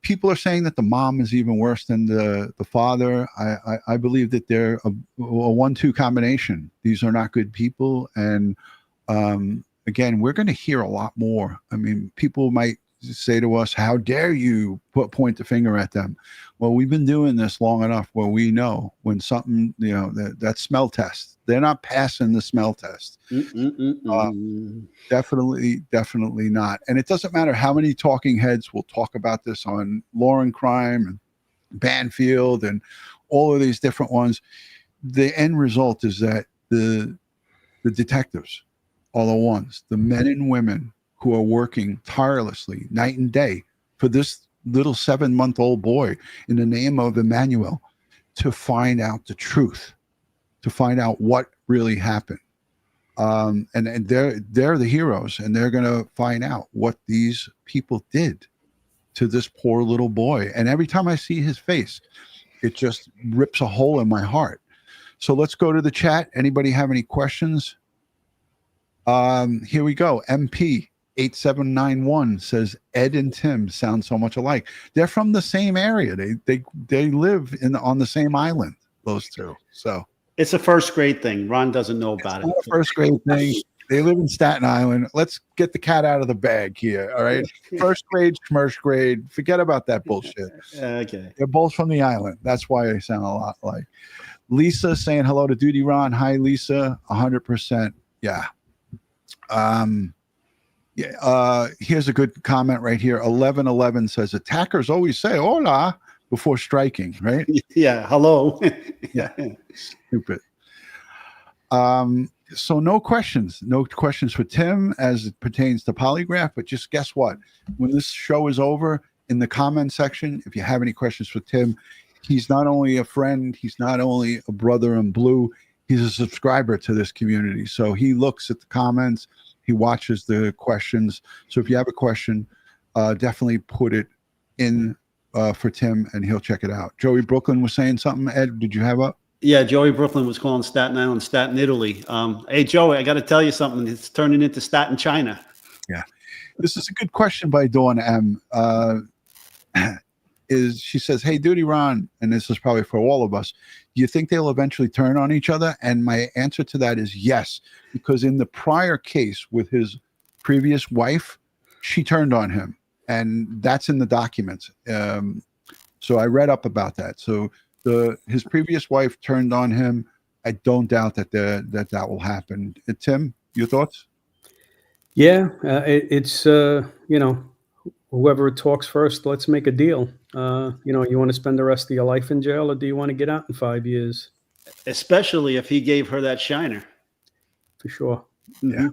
People are saying that the mom is even worse than the father. I believe that they're a 1-2 combination. These are not good people. And again, we're going to hear a lot more. I mean, people might say to us, how dare you point the finger at them? Well, we've been doing this long enough where we know when something, that smell test, they're not passing the smell test. Definitely not. And it doesn't matter how many talking heads will talk about this on Law and Crime and Banfield and all of these different ones. The end result is that the detectives are the ones, the men and women who are working tirelessly night and day for this little 7-month-old boy in the name of Emmanuel to find out the truth, to find out what really happened. And they're the heroes, and they're going to find out what these people did to this poor little boy. And every time I see his face, it just rips a hole in my heart. So let's go to the chat. Anybody have any questions? Here we go. MP 8791 says Ed and Tim sound so much alike. They're from the same area. They live on the same island, those two. So it's a first grade thing. Ron doesn't know about it. A first grade thing. They live in Staten Island. Let's get the cat out of the bag here. All right. First grade, commercial grade. Forget about that bullshit. Okay. They're both from the island. That's why they sound a lot like. Lisa saying hello to DutyRon. Hi, Lisa. 100%. Yeah. Here's a good comment right here. 1111 says attackers always say hola before striking, right? Yeah. Hello. Yeah. Stupid. So no questions for Tim as it pertains to Polygraph, but just guess what? When this show is over, in the comment section, if you have any questions for Tim, he's not only a friend, he's not only a brother in blue, he's a subscriber to this community. So he looks at the comments, he watches the questions. So if you have a question, definitely put it in for Tim and he'll check it out. Joey Brooklyn was saying something. Ed, did you have a? Yeah, Joey Brooklyn was calling Staten Island Staten Italy. Hey, Joey, I got to tell you something. It's turning into Staten China. Yeah. This is a good question by Dawn M. She says, hey, DutyRon, and this is probably for all of us, do you think they'll eventually turn on each other? And my answer to that is yes, because in the prior case with his previous wife, she turned on him, and that's in the documents. So I read up about that. So his previous wife turned on him. I don't doubt that that will happen. Tim, your thoughts? Yeah, it's whoever talks first, let's make a deal. You want to spend the rest of your life in jail, or do you want to get out in 5 years? Especially if he gave her that shiner. For sure. Yeah.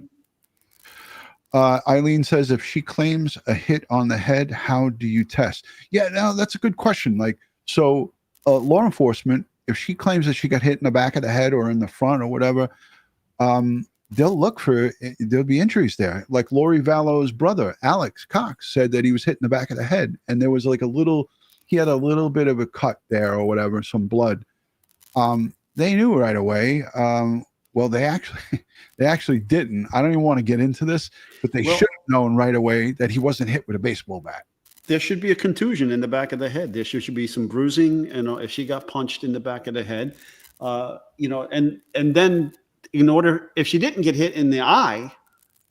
Eileen says, if she claims a hit on the head, how do you test? Yeah, no, that's a good question. Like, so law enforcement, if she claims that she got hit in the back of the head or in the front or whatever, they'll look for, there'll be injuries there. Like Lori Vallow's brother, Alex Cox, said that he was hit in the back of the head, and there was like he had a little bit of a cut there or whatever, some blood. They knew right away. Well, they actually didn't. I don't even want to get into this, but they should have known right away that he wasn't hit with a baseball bat. There should be a contusion in the back of the head. There should be some bruising, if she got punched in the back of the head, and then if she didn't get hit in the eye,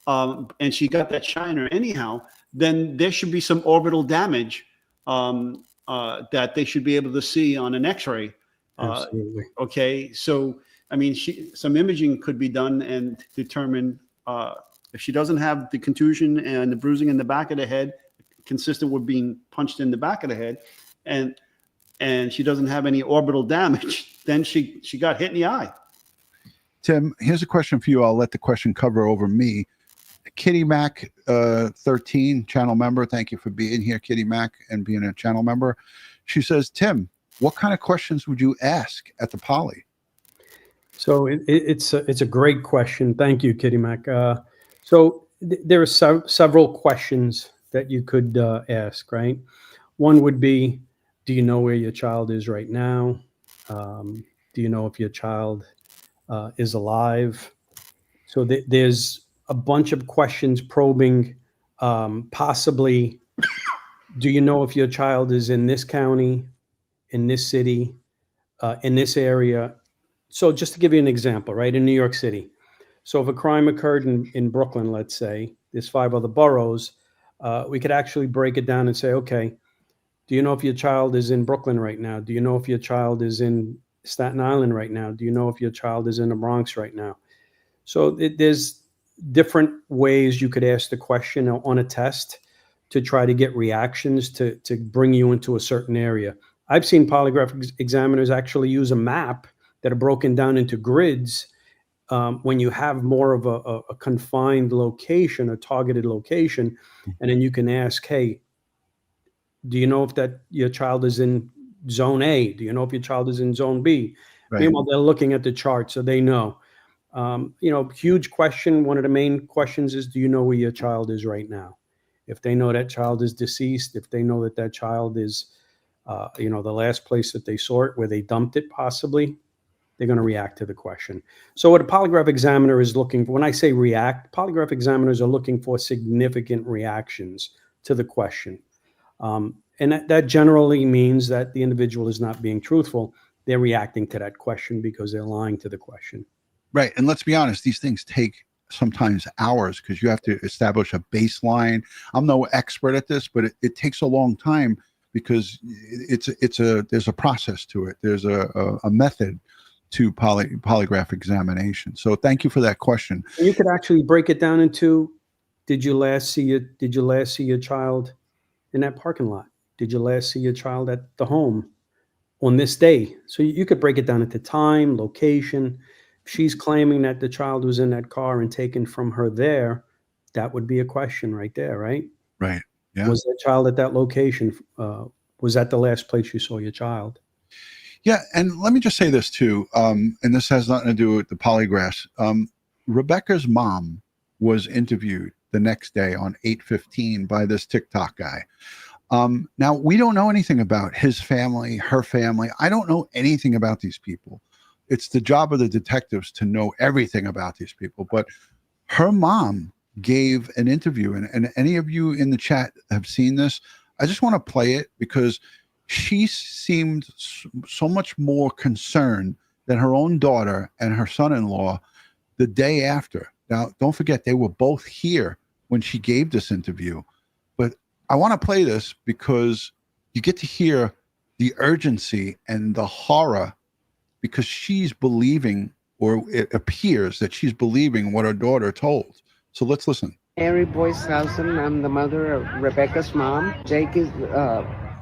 and she got that shiner anyhow, then there should be some orbital damage that they should be able to see on an X-ray. Absolutely. Okay, so I mean, some imaging could be done and determine if she doesn't have the contusion and the bruising in the back of the head, consistent with being punched in the back of the head, and she doesn't have any orbital damage, then she got hit in the eye. Tim, here's a question for you. I'll let the question cover over me. Kitty Mac 13 channel member. Thank you for being here, Kitty Mac, and being a channel member. She says, Tim, what kind of questions would you ask at the Poly? So it's a great question. Thank you, Kitty Mac. So there are several questions that you could ask, right? One would be, do you know where your child is right now? Do you know if your child is alive? So there's a bunch of questions probing, possibly, do you know if your child is in this county, in this city, in this area? So just to give you an example, right, in New York City. So if a crime occurred in Brooklyn, let's say, there's 5 other boroughs, we could actually break it down and say, okay, do you know if your child is in Brooklyn right now? Do you know if your child is in Staten Island right now? Do you know if your child is in the Bronx right now? So there's different ways you could ask the question on a test to try to get reactions to bring you into a certain area. I've seen polygraph examiners actually use a map that are broken down into grids when you have more of a confined location, a targeted location, and then you can ask, hey, do you know if that your child is in zone A? Do you know if your child is in zone B? Right. Meanwhile, they're looking at the chart, so they know. Huge question. One of the main questions is, do you know where your child is right now? If they know that child is deceased, if they know that child is, the last place that they saw it, where they dumped it possibly, they're going to react to the question. So what a polygraph examiner is looking for, when I say react, polygraph examiners are looking for significant reactions to the question. And that generally means that the individual is not being truthful. They're reacting to that question because they're lying to the question. Right. And let's be honest, these things take sometimes hours, because you have to establish a baseline. I'm no expert at this, but it takes a long time because there's a process to it. There's a method to polygraph examination. So thank you for that question. And you could actually break it down into, did you last see your child in that parking lot? Did you last see your child at the home on this day? So you could break it down into time, location. If she's claiming that the child was in that car and taken from her there, that would be a question right there, right? Right. Yeah. Was the child at that location? Was that the last place you saw your child? Yeah. And let me just say this too. And this has nothing to do with the polygraphs. Rebecca's mom was interviewed the next day on 8:15 by this TikTok guy. Now, we don't know anything about his family, her family. I don't know anything about these people. It's the job of the detectives to know everything about these people. But her mom gave an interview, and any of you in the chat have seen this. I just want to play it because she seemed so much more concerned than her own daughter and her son-in-law the day after. Now, don't forget, they were both here when she gave this interview. But I want to play this because you get to hear the urgency and the horror, because she's believing, or it appears that she's believing what her daughter told. So let's listen. Mary Boyce-Housen, I'm the mother of Rebecca's mom. Jake is,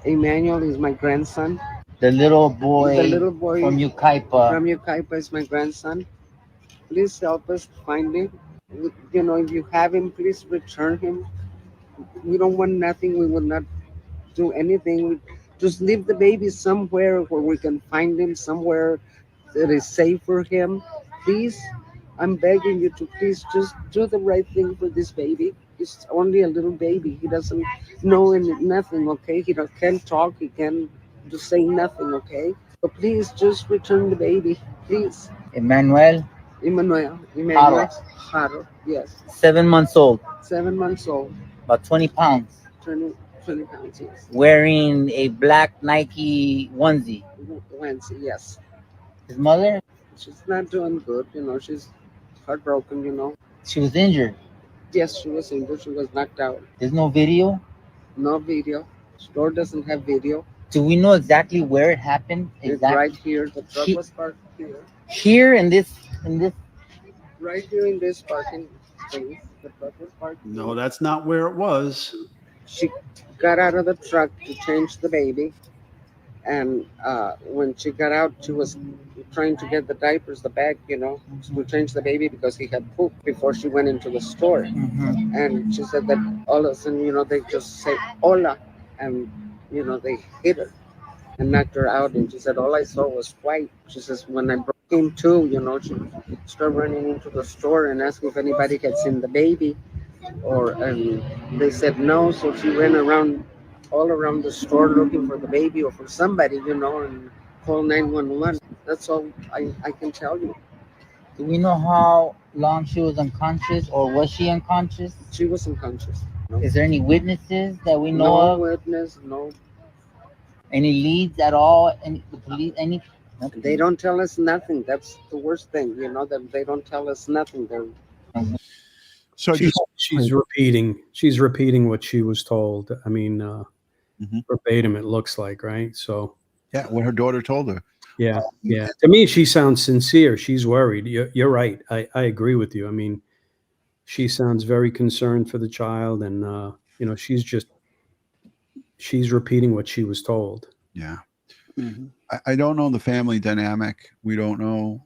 Emmanuel is my grandson. The little boy from Yucaipa. From Yucaipa is my grandson. Please help us find him. You know, if you have him, please return him. We don't want nothing. We will not do anything. We just leave the baby somewhere where we can find him, somewhere that is safe for him. Please, I'm begging you to please just do the right thing for this baby. He's only a little baby. He doesn't know nothing, okay? He can't talk. He can't just say nothing, okay? So please just return the baby, please. Emmanuel Haro, yes. 7 months old. 7 months old. About 20 pounds. 20 pounds, yes. Wearing a black Nike onesie. Yes. His mother? She's not doing good, you know. She's heartbroken, you know. She was injured. Yes, she was injured. She was knocked out. There's no video? No video. Store doesn't have video. Do we know exactly where it happened? It's right here. The truck was parked here. Here in this. Right here in this parking space. The truck was parked. No, that's not where it was. She got out of the truck to change the baby. And when she got out, she was trying to get the diapers, the bag, you know, to change the baby because he had pooped before she went into the store. Mm-hmm. And she said that all of a sudden, you know, they just say, hola. And, you know, they hit her and knocked her out. And she said, all I saw was white. She says, when I broke him too, you know, she started running into the store and asked if anybody had seen the baby. And they said no. So she ran all around the store looking for the baby or for somebody, you know, and call 911. That's all I can tell you. Do we know how long she was unconscious, or was she unconscious? She was unconscious. No. Is there any witnesses that we know of? No witness, no. Any leads at all? Any the police? Any? Nothing. They don't tell us nothing. That's the worst thing, you know. That they don't tell us nothing. So she's repeating what she was told. I mean, verbatim, it looks like, right? So yeah, what her daughter told her. Yeah, yeah. To me, she sounds sincere. She's worried. You're right. I agree with you. I mean, she sounds very concerned for the child, and you know, she's repeating what she was told. Yeah. Mm-hmm. I don't know the family dynamic. We don't know,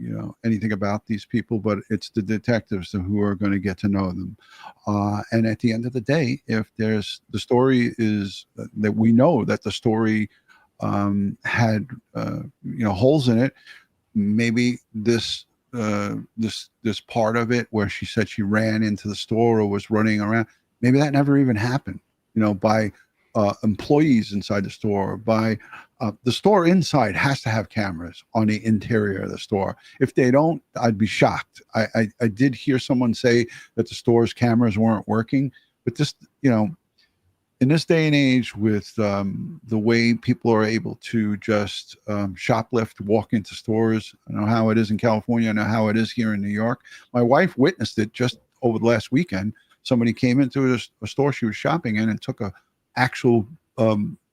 you know, anything about these people, but it's the detectives who are going to get to know them. And at the end of the day, if the story is that we know that the story had, you know, holes in it, maybe this part of it where she said she ran into the store or was running around, maybe that never even happened, you know, by employees inside the store, by the store inside has to have cameras on the interior of the store. If they don't, I'd be shocked. I did hear someone say that the store's cameras weren't working, but this, you know, in this day and age, with the way people are able to just shoplift, walk into stores, I know how it is in California, I know how it is here in New York. My wife witnessed it just over the last weekend. Somebody came into a store she was shopping in and took a actual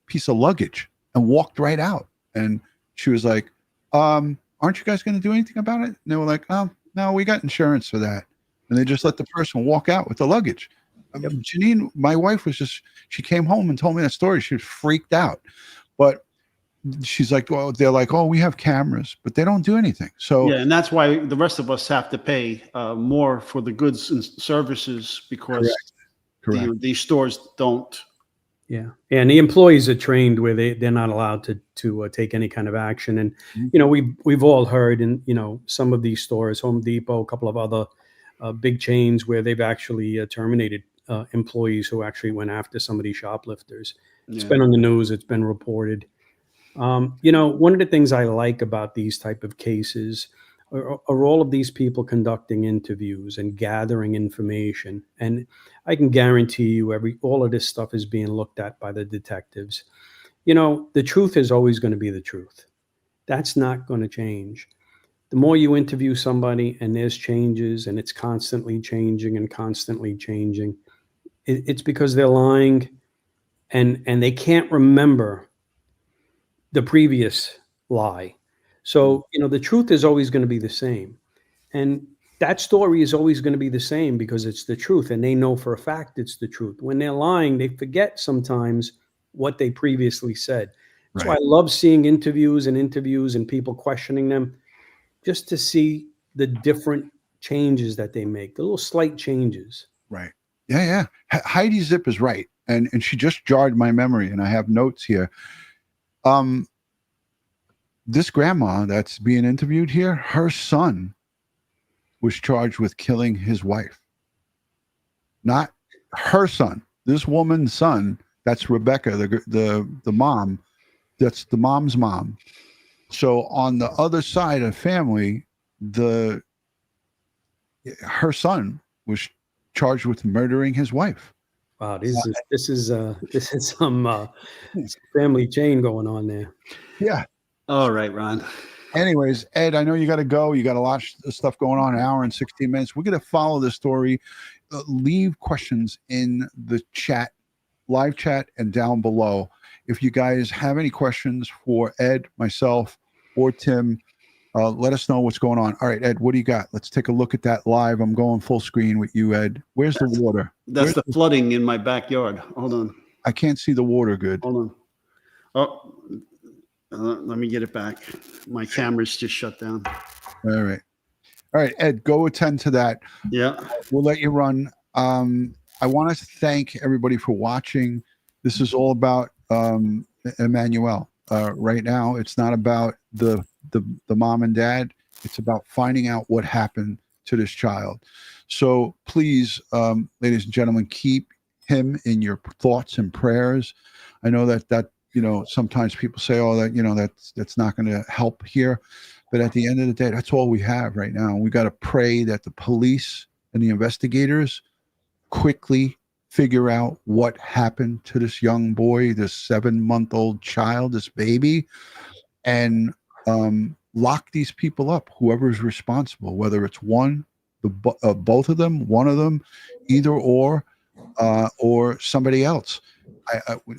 piece of luggage and walked right out. And she was like, aren't you guys going to do anything about it? And they were like, oh, no, we got insurance for that. And they just let the person walk out with the luggage. Janine, my wife she came home and told me that story. She was freaked out. But she's like, well, they're like, oh, we have cameras, but they don't do anything. So yeah, and that's why the rest of us have to pay more for the goods and services, because Correct. These stores don't. Yeah, and the employees are trained where they're not allowed to take any kind of action. And you know, we've all heard in, you know, some of these stores, Home Depot, a couple of other big chains, where they've actually terminated employees who actually went after some of these shoplifters. It's been on the news. It's been reported. You know, one of the things I like about these type of cases are all of these people conducting interviews and gathering information. And I can guarantee you all of this stuff is being looked at by the detectives. You know, the truth is always going to be the truth. That's not going to change. The more you interview somebody and there's changes and it's constantly changing and constantly changing, it's because they're lying and they can't remember the previous lie. So, you know, the truth is always going to be the same. And that story is always going to be the same because it's the truth. And they know for a fact it's the truth. When they're lying, they forget sometimes what they previously said. That's why I love seeing interviews and people questioning them, just to see the different changes that they make, the little slight changes. Right. Yeah. Heidi Zip is right. And she just jarred my memory, and I have notes here. This grandma that's being interviewed here, her son was charged with killing his wife. Not her son. This woman's son, that's Rebecca, the mom, that's the mom's mom. So on the other side of family, her son was charged with murdering his wife. Wow, this is some family chain going on there. Yeah. All right, Ron. Anyways, Ed, I know you got to go. You got a lot of stuff going on, an hour and 16 minutes. We're going to follow this story. Leave questions in the chat, live chat, and down below. If you guys have any questions for Ed, myself, or Tim, let us know what's going on. All right, Ed, what do you got? Let's take a look at that live. I'm going full screen with you, Ed. Where's the water? That's the flooding in my backyard. Hold on. I can't see the water good. Hold on. Oh, let me get it back. My camera's just shut down. All right, Ed, go attend to that. Yeah. We'll let you run. I want to thank everybody for watching. This is all about Emmanuel. Right now, it's not about the mom and dad. It's about finding out what happened to this child. So please, ladies and gentlemen, keep him in your thoughts and prayers. I know that you know, sometimes people say, oh, that, you know, that's not going to help here. But at the end of the day, that's all we have right now. We got to pray that the police and the investigators quickly figure out what happened to this young boy, this 7-month-old child, this baby, and lock these people up, whoever's responsible, whether it's both of them, one of them, either or somebody else.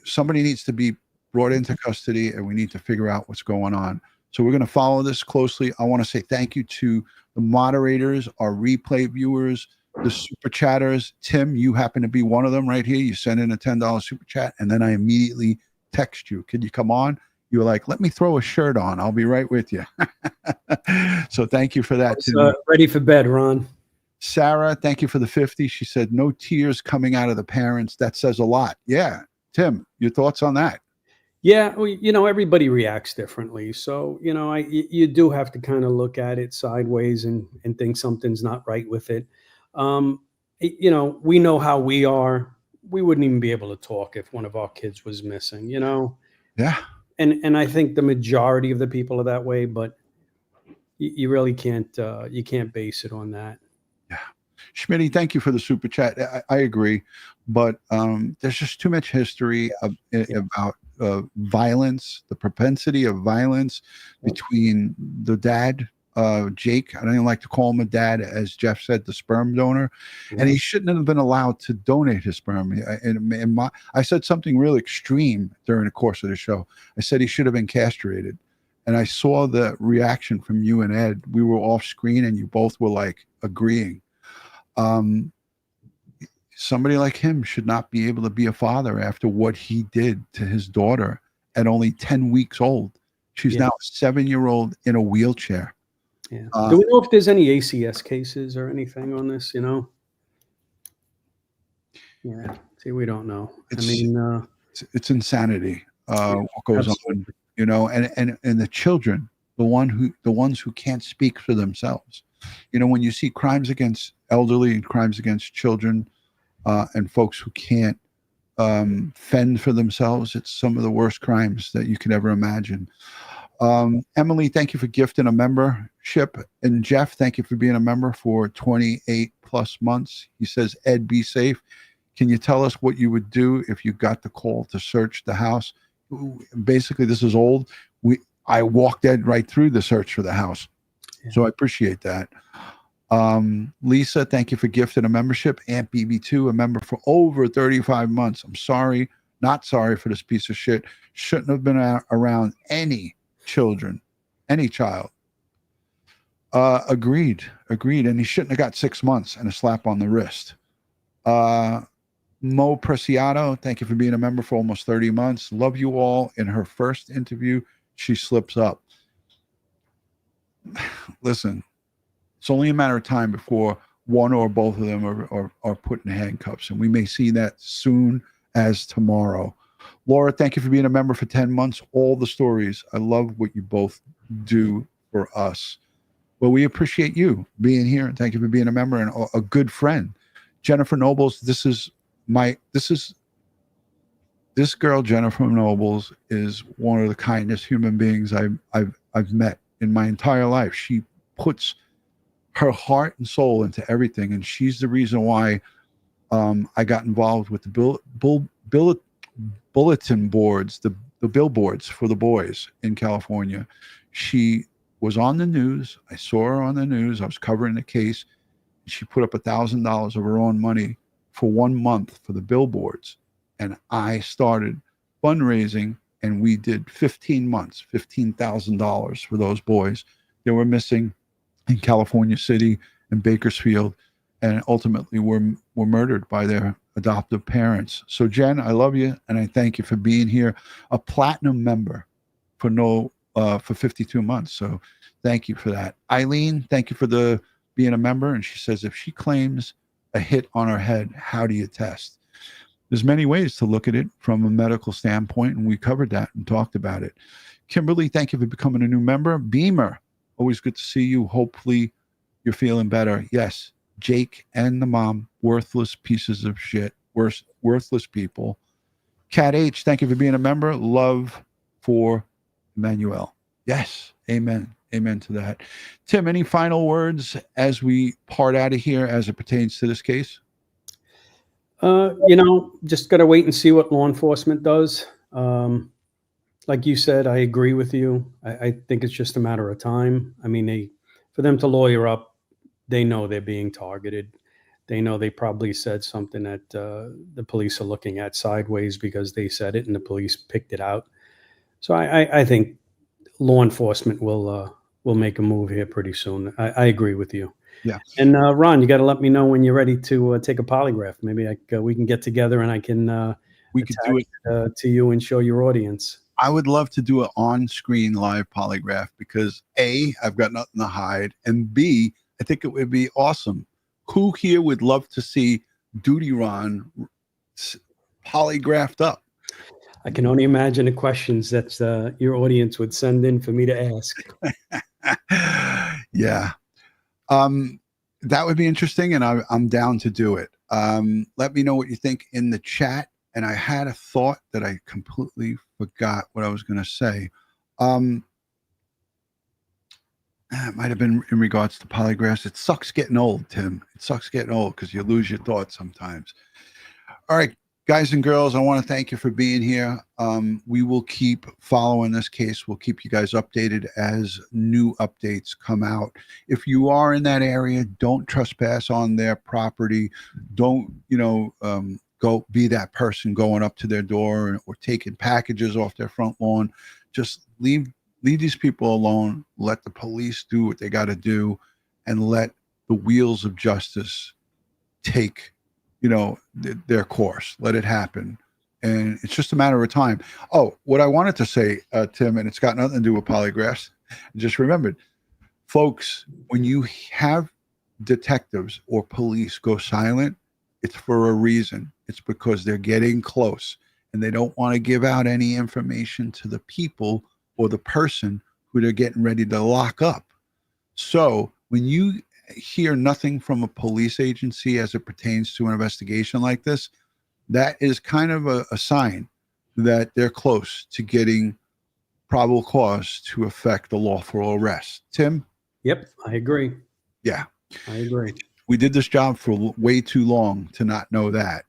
Somebody needs to be brought into custody, and we need to figure out what's going on. So we're going to follow this closely. I want to say thank you to the moderators, our replay viewers, the super chatters. Tim, you happen to be one of them right here. You sent in a $10 super chat, and then I immediately text you. Could you come on? You were like, let me throw a shirt on. I'll be right with you. So thank you for that. Ready for bed, Ron. Sarah, thank you for the 50. She said, no tears coming out of the parents. That says a lot. Yeah. Tim, your thoughts on that? Yeah, well, you know, everybody reacts differently. So, you know, you do have to kind of look at it sideways and think something's not right with it. You know, we know how we are. We wouldn't even be able to talk if one of our kids was missing, you know? Yeah. And I think the majority of the people are that way, but you really can't base it on that. Yeah. Schmitty, thank you for the super chat. I agree. but there's just too much history about violence, the propensity of violence between the dad, Jake. I don't even like to call him a dad, as Jeff said, the sperm donor, and he shouldn't have been allowed to donate his sperm. I said something really extreme during the course of the show. I said he should have been castrated, and I saw the reaction from you and Ed. We were off screen, and you both were like agreeing. Somebody like him should not be able to be a father after what he did to his daughter at only 10 weeks old. She's now a 7-year-old in a wheelchair. Yeah. Do we know if there's any ACS cases or anything on this, you know? Yeah. See, we don't know. It's insanity what goes on, you know, and the children, the ones who can't speak for themselves. You know, when you see crimes against elderly and crimes against children, and folks who can't fend for themselves, it's some of the worst crimes that you could ever imagine. Emily, thank you for gifting a membership. And Jeff, thank you for being a member for 28 plus months. He says, Ed, be safe. Can you tell us what you would do if you got the call to search the house? Basically, this is old. I walked Ed right through the search for the house. Yeah. So I appreciate that. Lisa, thank you for gifting a membership. Aunt BB2, a member for over 35 months. I'm sorry, not sorry for this piece of shit. Shouldn't have been around any children, any child. Agreed. And he shouldn't have got 6 months and a slap on the wrist. Mo Preciado, thank you for being a member for almost 30 months. Love you all. In her first interview, she slips up. Listen, it's only a matter of time before one or both of them are put in handcuffs, and we may see that soon as tomorrow. Laura, thank you for being a member for 10 months. All the stories. I love what you both do for us. Well, we appreciate you being here, and thank you for being a member and a good friend. Jennifer Nobles, this girl, Jennifer Nobles, is one of the kindest human beings I've met in my entire life. She puts her heart and soul into everything, and she's the reason why I got involved with the bulletin boards, the billboards for the boys in California. She was on the news. I saw her on the news. I was covering the case. She put up $1,000 of her own money for 1 month for the billboards, and I started fundraising, and we did 15 months, $15,000 for those boys. They were missing in California City and Bakersfield, and ultimately were murdered by their adoptive parents. So Jen, I love you, and I thank you for being here. A platinum member for 52 months. So thank you for that. Eileen, thank you for being a member. And she says, if she claims a hit on her head, how do you test? There's many ways to look at it from a medical standpoint, and we covered that and talked about it. Kimberly, thank you for becoming a new member. Beamer, always good to see you. Hopefully you're feeling better. Yes, Jake and the mom, worthless pieces of shit, worthless people. Cat H, thank you for being a member. Love for Emmanuel. Yes, amen. Amen to that. Tim, any final words as we part out of here as it pertains to this case? Just got to wait and see what law enforcement does. Like you said, I agree with you. I think it's just a matter of time. I mean, for them to lawyer up, they know they're being targeted. They know they probably said something that the police are looking at sideways because they said it and the police picked it out. So I think law enforcement will make a move here pretty soon. I agree with you. Yeah. And Ron, you got to let me know when you're ready to take a polygraph. Maybe we can get together and I can we could do it to you and show your audience. I would love to do an on-screen live polygraph because A, I've got nothing to hide, and B, I think it would be awesome. Who here would love to see DutyRon polygraphed up? I can only imagine the questions that your audience would send in for me to ask. Yeah. That would be interesting, and I'm down to do it. Let me know what you think in the chat. And I had a thought that I completely forgot what I was going to say. It might have been in regards to polygraphs. It sucks getting old, Tim. It sucks getting old because you lose your thoughts sometimes. All right, guys and girls, I want to thank you for being here. We will keep following this case. We'll keep you guys updated as new updates come out. If you are in that area, don't trespass on their property. Don't, go be that person going up to their door or taking packages off their front lawn. Just leave these people alone. Let the police do what they got to do, and let the wheels of justice take their course. Let it happen, and it's just a matter of time. Oh, what I wanted to say, Tim, and it's got nothing to do with polygraphs. Just remembered, folks, when you have detectives or police go silent, it's for a reason. It's because they're getting close and they don't want to give out any information to the people or the person who they're getting ready to lock up. So when you hear nothing from a police agency as it pertains to an investigation like this, that is kind of a sign that they're close to getting probable cause to affect the lawful arrest. Tim? Yep, I agree. Yeah. I agree. We did this job for way too long to not know that.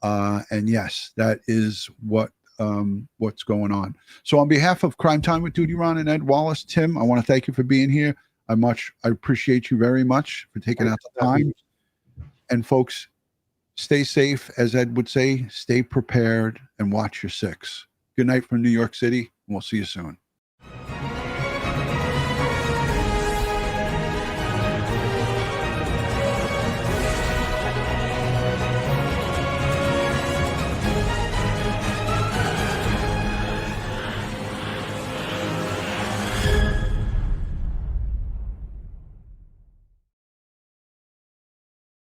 And yes, that is what's going on. So on behalf of Crime Time with DutyRon and Ed Wallace, Tim, I want to thank you for being here. I appreciate you very much for taking out the time. And folks, stay safe, as Ed would say, stay prepared and watch your six. Good night from New York City, and we'll see you soon.